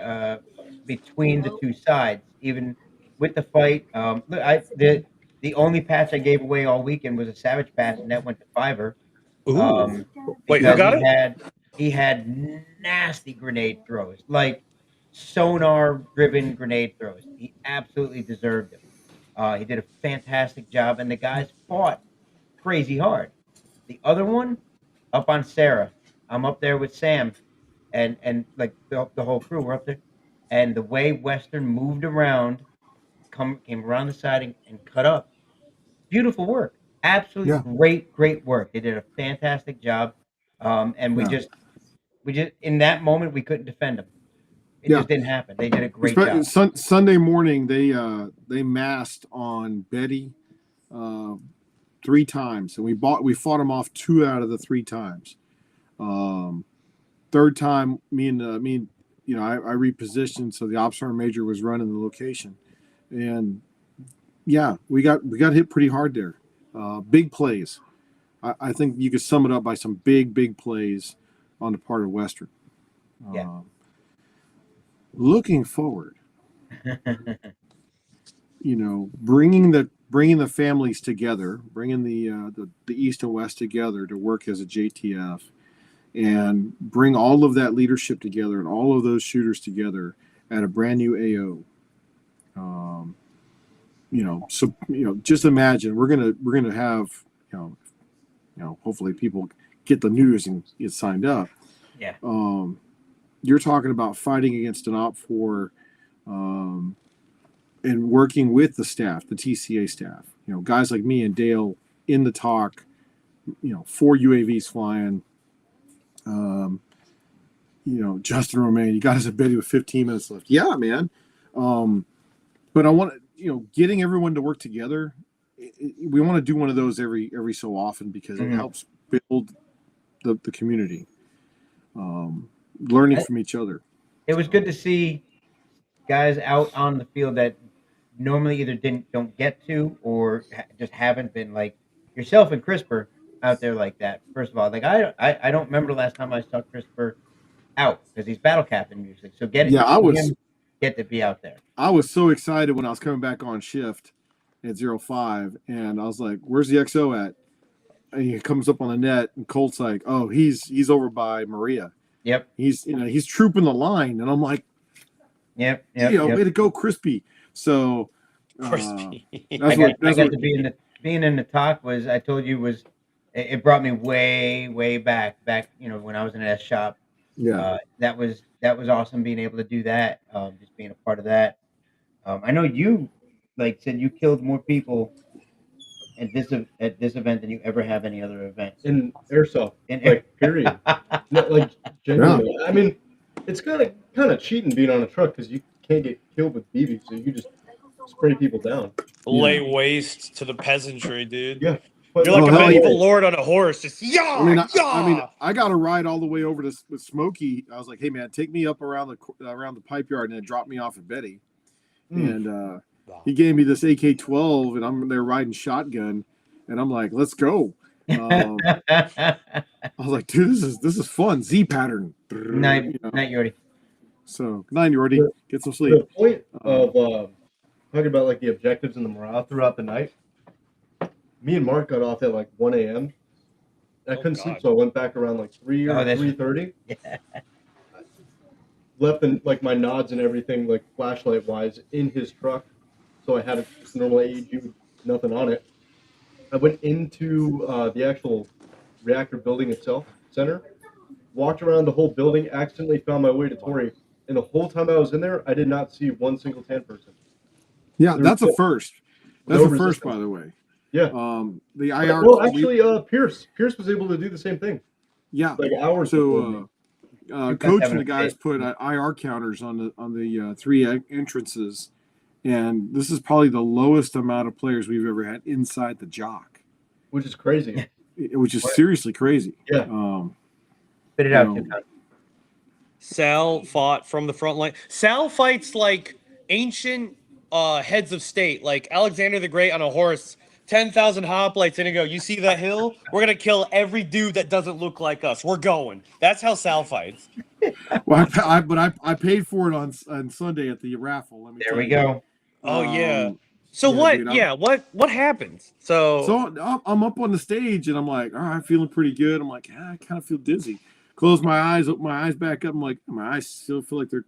between the 2 sides, even with the fight. The only patch I gave away all weekend was a Savage patch, and that went to Fiverr. Wait, who got it? He had nasty grenade throws, like sonar-driven grenade throws. He absolutely deserved it. He did a fantastic job, and the guys fought crazy hard. The other one, up on Sarah. I'm up there with Sam, and like the whole crew were up there. And the way Western moved around, came around the side and cut up. Beautiful work. Absolutely great work. They did a fantastic job. And we just in that moment we couldn't defend them. It just didn't happen. They did a great job. Sunday morning they massed on Betty 3 times, and we fought them off 2 out of the 3 times. Third time, me and I repositioned, so the ops sergeant major was running the location, and we got hit pretty hard there. Big plays. I think you could sum it up by some big plays on the part of Western. Looking forward, bringing the families together, bringing the East and West together to work as a JTF, and bring all of that leadership together and all of those shooters together at a brand new AO. Just imagine we're gonna have, hopefully people get the news and get signed up. Yeah. You're talking about fighting against an OPFOR, and working with the staff, the TCA staff. Guys like me and Dale in the talk. 4 UAVs flying. Justin Romaine, you got us a biddy with 15 minutes left. Yeah, man. But I want to, getting everyone to work together. We want to do one of those every so often because it helps build the community. Learning from each other. It was good to see guys out on the field that normally either don't get to or just haven't been, like yourself and CRISPR out there like that. First of all, like I don't remember the last time I saw CRISPR out because he's battle captain usually. So him get to be out there. I was so excited when I was coming back on shift at 05, and I was like, "Where's the XO at?" And he comes up on the net, and Colt's like, "Oh, he's over by Maria." Yep. He's trooping the line, and I'm like, "Yep, way to go, Crispy." So, Crispy. I got to be being in the talk was, I told you, was it brought me way back when I was in that shop. Yeah, that was awesome being able to do that. Just being a part of that. I know you said you killed more people at this event than you ever have any other event in airsoft. Period. No, genuinely. Yeah. I mean, it's kind of cheating being on a truck because you can't get killed with BB, so you just spray people down. Lay waste to the peasantry, dude. Yeah. You're like a medieval lord on a horse, just I got a ride all the way over with Smokey. I was like, "Hey man, take me up around the pipe yard and then drop me off at Betty." And he gave me this AK-12, and I'm there riding shotgun, and I'm like, "Let's go." I was like, "Dude, this is fun." Z pattern. Night, Yordi. So, night, Yordi. Get some sleep. The point of talking about the objectives and the morale throughout the night. Me and Mark got off at 1 a.m. I couldn't sleep, so I went back around 3 or 3:30. Yeah. Left my nods and everything, flashlight wise, in his truck. So I had a normal AEG, nothing on it. I went into the actual reactor building itself, center, walked around the whole building, accidentally found my way to Tori, and the whole time I was in there, I did not see one single tan person. Yeah, that's a first. That's a first, by the way. Yeah. The IR. Well, actually, Pierce was able to do the same thing. Yeah. Hours. So, Coach and the guys put IR counters on the 3 entrances, and this is probably the lowest amount of players we've ever had inside the jock, which is crazy. Which is seriously crazy. Yeah. Spit it out. Sal fought from the front line. Sal fights like ancient heads of state, like Alexander the Great on a horse. 10,000 hoplites in and go. You see that hill? We're gonna kill every dude that doesn't look like us. We're going. That's how Sal fights. Well, I paid for it on Sunday at the raffle. There we go. Oh yeah. So what? Dude, what happens? So I'm up on the stage and I'm like, all right, feeling pretty good. I'm like, I kind of feel dizzy. Close my eyes, open my eyes back up. I'm like, my eyes still feel like they're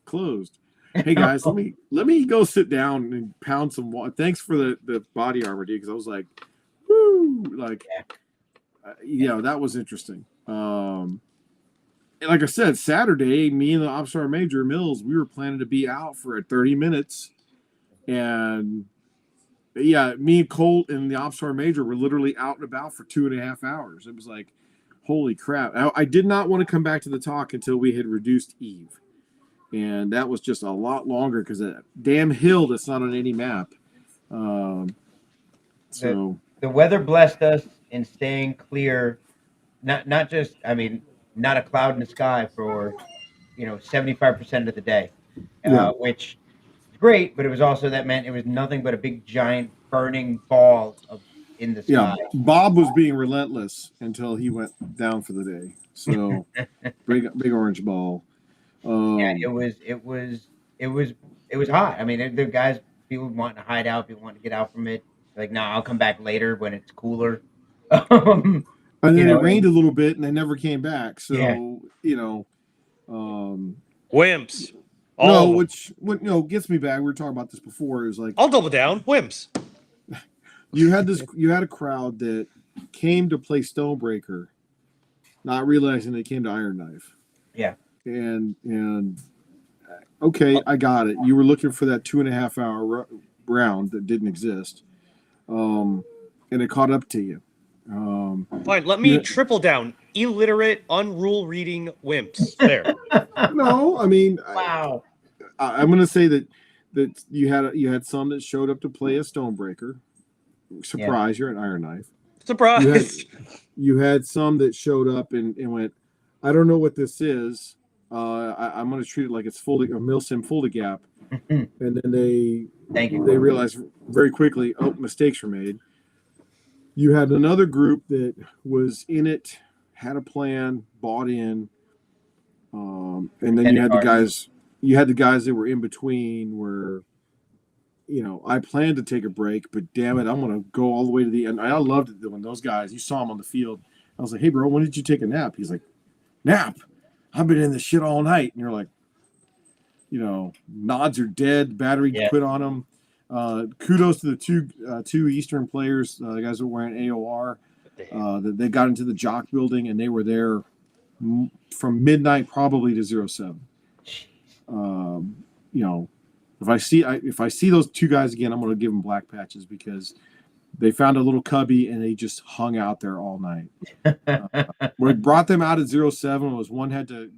closed. Hey guys, let me go sit down and pound some water. Thanks for the body armor, dude, because I was like, woo, that was interesting. And like I said, Saturday, me and the Ops Sergeant Major Mills, we were planning to be out for 30 minutes, and me and Colt and the Ops Sergeant Major were literally out and about for 2.5 hours. It was like, holy crap! I did not want to come back to the talk until we had reduced Eve. And that was just a lot longer because that damn hill that's not on any map. So the weather blessed us in staying clear, not just, not a cloud in the sky for 75% of the day, which is great. But it was also, that meant it was nothing but a big giant burning ball in the sky. Yeah, Bob was being relentless until he went down for the day. So big orange ball. It was hot. The guys, people wanting to hide out, people wanting to get out from it. Like, nah, I'll come back later when it's cooler. And then it rained a little bit, and they never came back. So wimps. Which gets me back. We were talking about this before. It was like, I'll double down. Wimps. You had a crowd that came to play Stonebreaker, not realizing they came to Iron Knife. Yeah. And okay, I got it. You were looking for that 2.5 hour round that didn't exist, and it caught up to you. Fine, let me triple down. Illiterate, unrule reading wimps. There. No, wow. I'm going to say that you had some that showed up to play a Stonebreaker. Surprise, you're an Iron Knife. Surprise. You had some that showed up and went, I don't know what this is. I'm going to treat it like it's a milsim folded gap. Mhm. And then they Thank you. realized very quickly, oh, mistakes were made. You had another group that was in it, had a plan, bought in, and then you had the guys that were in between where, I planned to take a break, but damn it, I'm going to go all the way to the end. I loved it when those guys, you saw them on the field. I was like, hey, bro, when did you take a nap? He's like, nap? I've been in this shit all night. And you're like, nods are dead, battery quit on them. Kudos to the two Eastern players, the guys that were wearing AAR. They got into the jock building and they were there from midnight probably to 07. If I see those two guys again, I'm going to give them black patches because they found a little cubby and they just hung out there all night. What brought them out at 07 was one had to,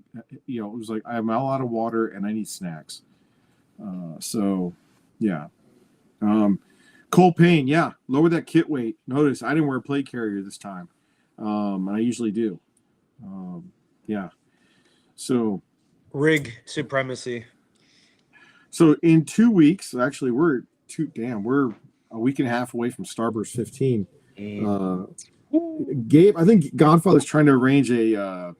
it was like, I'm all out of water and I need snacks. Cole Payne, lower that kit weight. Notice I didn't wear a plate carrier this time. I usually do. So rig supremacy. So in 2 weeks, actually we're a week and a half away from Starburst 15. Gabe, I think Godfather's trying to arrange a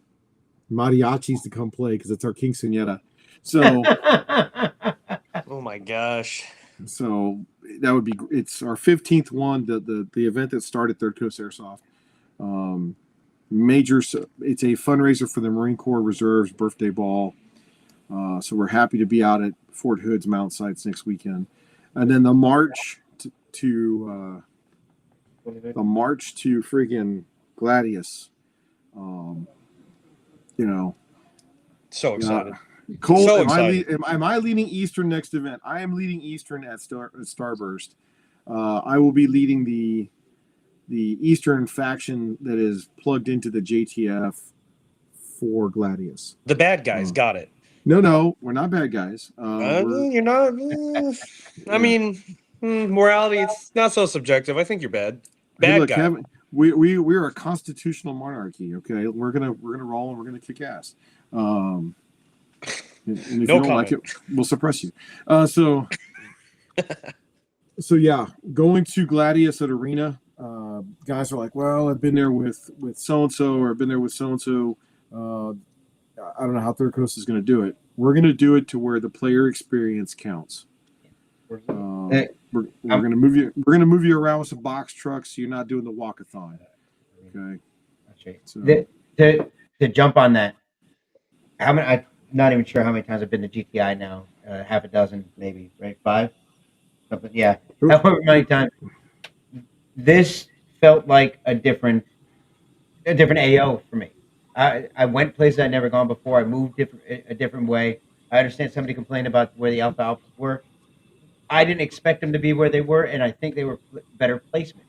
mariachis to come play because it's our quinceañera. So oh my gosh. So that would be, it's our 15th one, the event that started Third Coast Airsoft. It's a fundraiser for the Marine Corps Reserve's birthday ball. So we're happy to be out at Fort Hood's Mount Sites next weekend. And then the march to freaking Gladius. So excited. Cole, so am I leading Eastern next event? I am leading Eastern at Starburst. I will be leading the Eastern faction that is plugged into the JTF for Gladius. The bad guys got it. No, we're not bad guys. You're not. I mean, morality, it's not so subjective. I think you're bad. Bad guy. Kevin, we're a constitutional monarchy. Okay, we're gonna roll and we're gonna kick ass. And if you don't like it, we'll suppress you. So going to Gladius at Arena. Guys are like, well, I've been there with so and so, or I've been there with so and so. I don't know how Third Coast is going to do it. We're going to do it to where the player experience counts. We're going to move you. We're going to move you around with some box trucks, so you're not doing the walkathon. Okay. That's right. So, to jump on that, I'm not even sure how many times I've been to GTI now. Half a dozen, maybe, right? 5, something. Yeah. However many times. This felt like a different AO for me. I went places I'd never gone before. I moved a different way. I understand somebody complained about where the alphas were. I didn't expect them to be where they were, and I think they were better placement.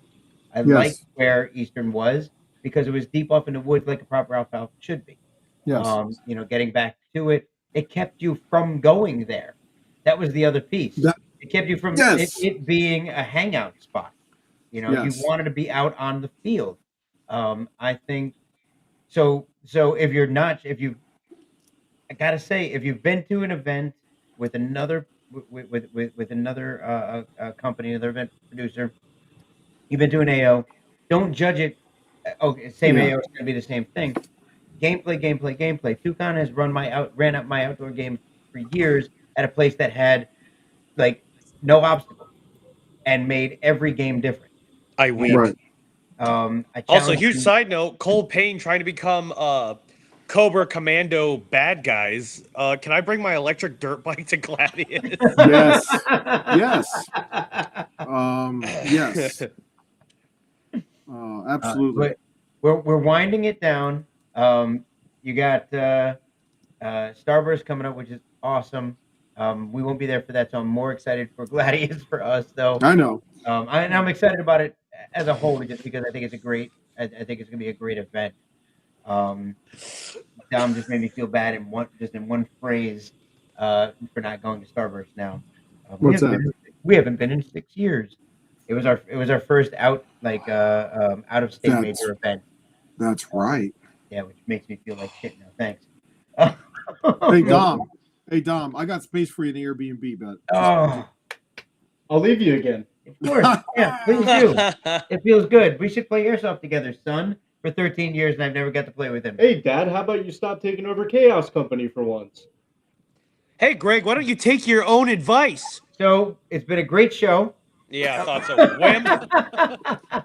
I liked where Eastern was because it was deep off in the woods like a proper alpha should be. Yes. Getting back to it, it kept you from going there. That was the other piece. It kept you from it being a hangout spot. You wanted to be out on the field. I think so. If you've been to an event with another company, another event producer, you've been to an AO, don't judge it. Okay, same AO is going to be the same thing. Gameplay. Toucan has ran up my outdoor game for years at a place that had like no obstacles and made every game different. I weep. Right. Also, huge side note: Cole Payne trying to become Cobra Commando bad guys. Can I bring my electric dirt bike to Gladius? Yes. Yes. Absolutely. We're winding it down. You got Starburst coming up, which is awesome. We won't be there for that, so I'm more excited for Gladius for us, though. I know. I'm excited about it as a whole, just because I think it's I think it's gonna be a great event. Dom just made me feel bad in one phrase for not going to Starburst now. What's that? We haven't been in 6 years. It was our first out of state major event. That's right. Yeah, which makes me feel like shit now. Thanks. Hey Dom. Hey Dom, I got space for you in the Airbnb, but Oh, I'll leave you again. of course. Yeah, please do. It feels good. We should play airsoft together, son. For 13 years, and I've never got to play with him. Hey, Dad, how about you stop taking over Chaos Company for once? Hey, Greg, why don't you take your own advice? So it's been a great show. Yeah, I thought so. Wham!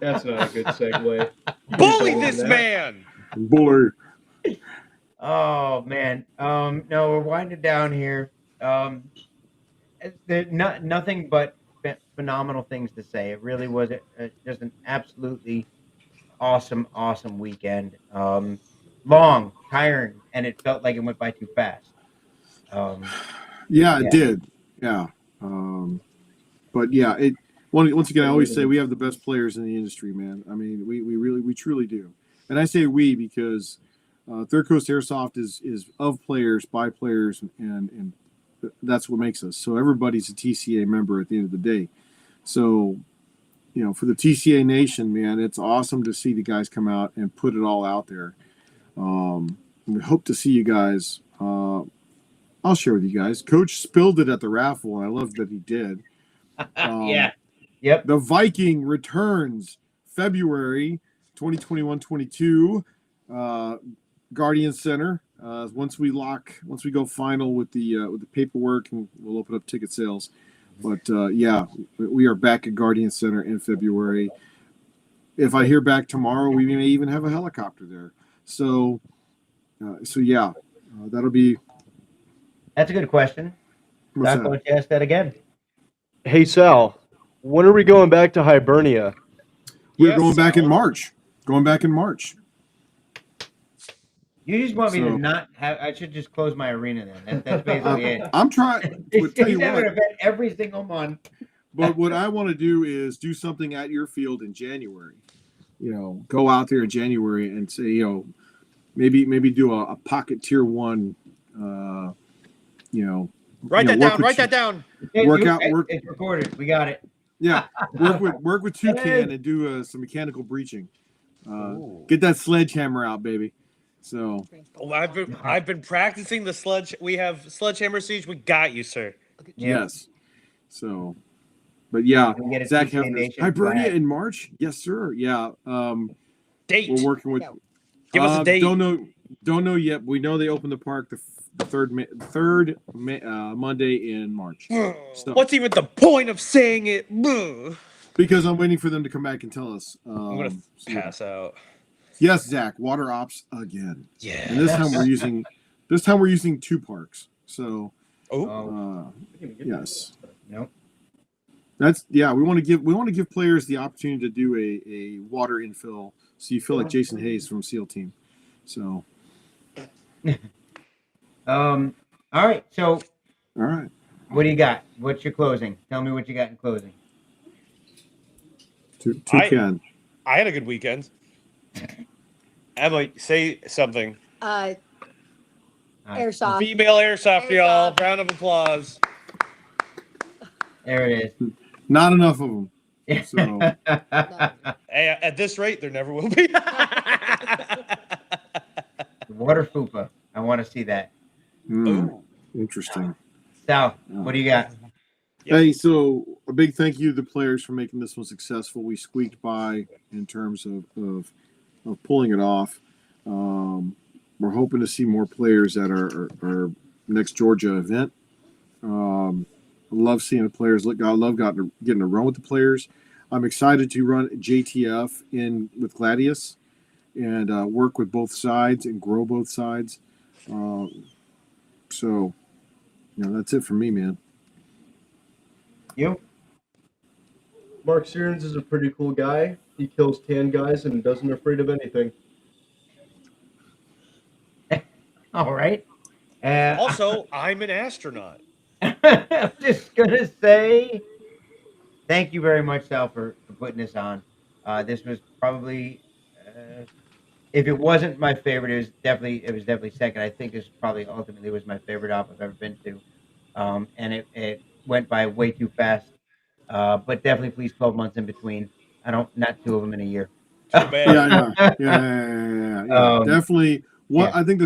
That's not a good segue. Bully this man. boy. Oh man. No, we're winding down here. There's nothing but phenomenal things to say. It really was just an absolutely awesome weekend. Long, tiring, and it felt like it went by too fast. Yeah, it did. Yeah. But yeah, once again, I always say we have the best players in the industry, man. I mean, we truly do. And I say we because Third Coast Airsoft is of players, by players, and that's what makes us. So everybody's a TCA member at the end of the day. So, for the TCA Nation, man, it's awesome to see the guys come out and put it all out there. We hope to see you guys. I'll share with you guys. Coach spilled it at the raffle, and I love that he did. Yeah. Yep. The Viking returns February 2021-22, Guardian Center. Once we go final with the paperwork, and we'll open up ticket sales. But yeah, we are back at Guardian Center in February. If I hear back tomorrow, we may even have a helicopter there. So yeah, that'll be. That's a good question. Doc, why don't you ask that again? Hey, Sal, when are we going back to Hibernia? We're going back in March. Going back in March. You just want me to not have. I should just close my arena then. That's basically it. I'm trying. Tell you what, every single month. But what I want to do is do something at your field in January. Go out there in January and say, maybe do a pocket tier 1. Write that down. It's recorded. We got it. Yeah, work with Toucan and do some mechanical breaching. Get that sledgehammer out, baby. So I've been practicing the sledge. We have sledgehammer siege. We got you, sir. Yes. So, but yeah, Zach Hibernia in March. Yes, sir. Yeah. Date. We're working with. Give us a date. Don't know yet. We know they open the park the third Monday in March. So, what's even the point of saying it? Because I'm waiting for them to come back and tell us. I'm gonna pass out. Yes, Zach. Water ops again. Yeah. And this time we're using 2 parks. So. Yes. Nope. We want to give players the opportunity to do a water infill, so you feel like Jason Hayes from SEAL Team. So. All right. So. All right. What do you got? What's your closing? Tell me what you got in closing. Toucan. I had a good weekend. Emily, say something. Airsoft. Female airsoft, y'all. Round of applause. There it is. Not enough of them. So. Hey, at this rate, there never will be. Water fupa. I want to see that. Interesting. Sal, what do you got? Hey, so a big thank you to the players for making this one successful. We squeaked by in terms of pulling it off. We're hoping to see more players at our next Georgia event. I love seeing the players. I love getting to run with the players. I'm excited to run JTF in with Gladius and work with both sides and grow both sides. So, that's it for me, man. You? Mark Searns is a pretty cool guy. He kills tan guys and doesn't afraid of anything. All right. Also, I'm an astronaut. I'm just gonna say thank you very much, Sal, for putting this on. This was probably, if it wasn't my favorite, it was definitely second. I think this probably ultimately was my favorite op I've ever been to, and it went by way too fast. But definitely, please 12 months in between. Not 2 of them in a year. Too bad. Yeah. Definitely What I think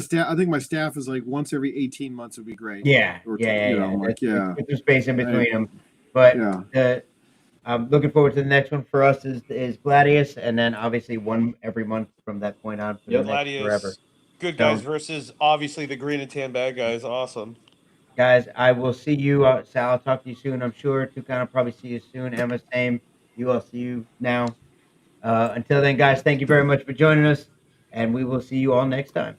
my staff is like once every 18 months would be great. Yeah, Or, yeah. I'm like, yeah. Put some space in between them. But yeah. I'm looking forward to the next one for us is Gladius, and then obviously one every month from that point on for the next Gladius, forever. good guys versus obviously the green and tan bad guys. Awesome. Guys, I will see you. Sal, I'll talk to you soon. I'm sure Toucan will probably see you soon. Emma, same. I'll see you now. Until then, guys, thank you very much for joining us, and we will see you all next time.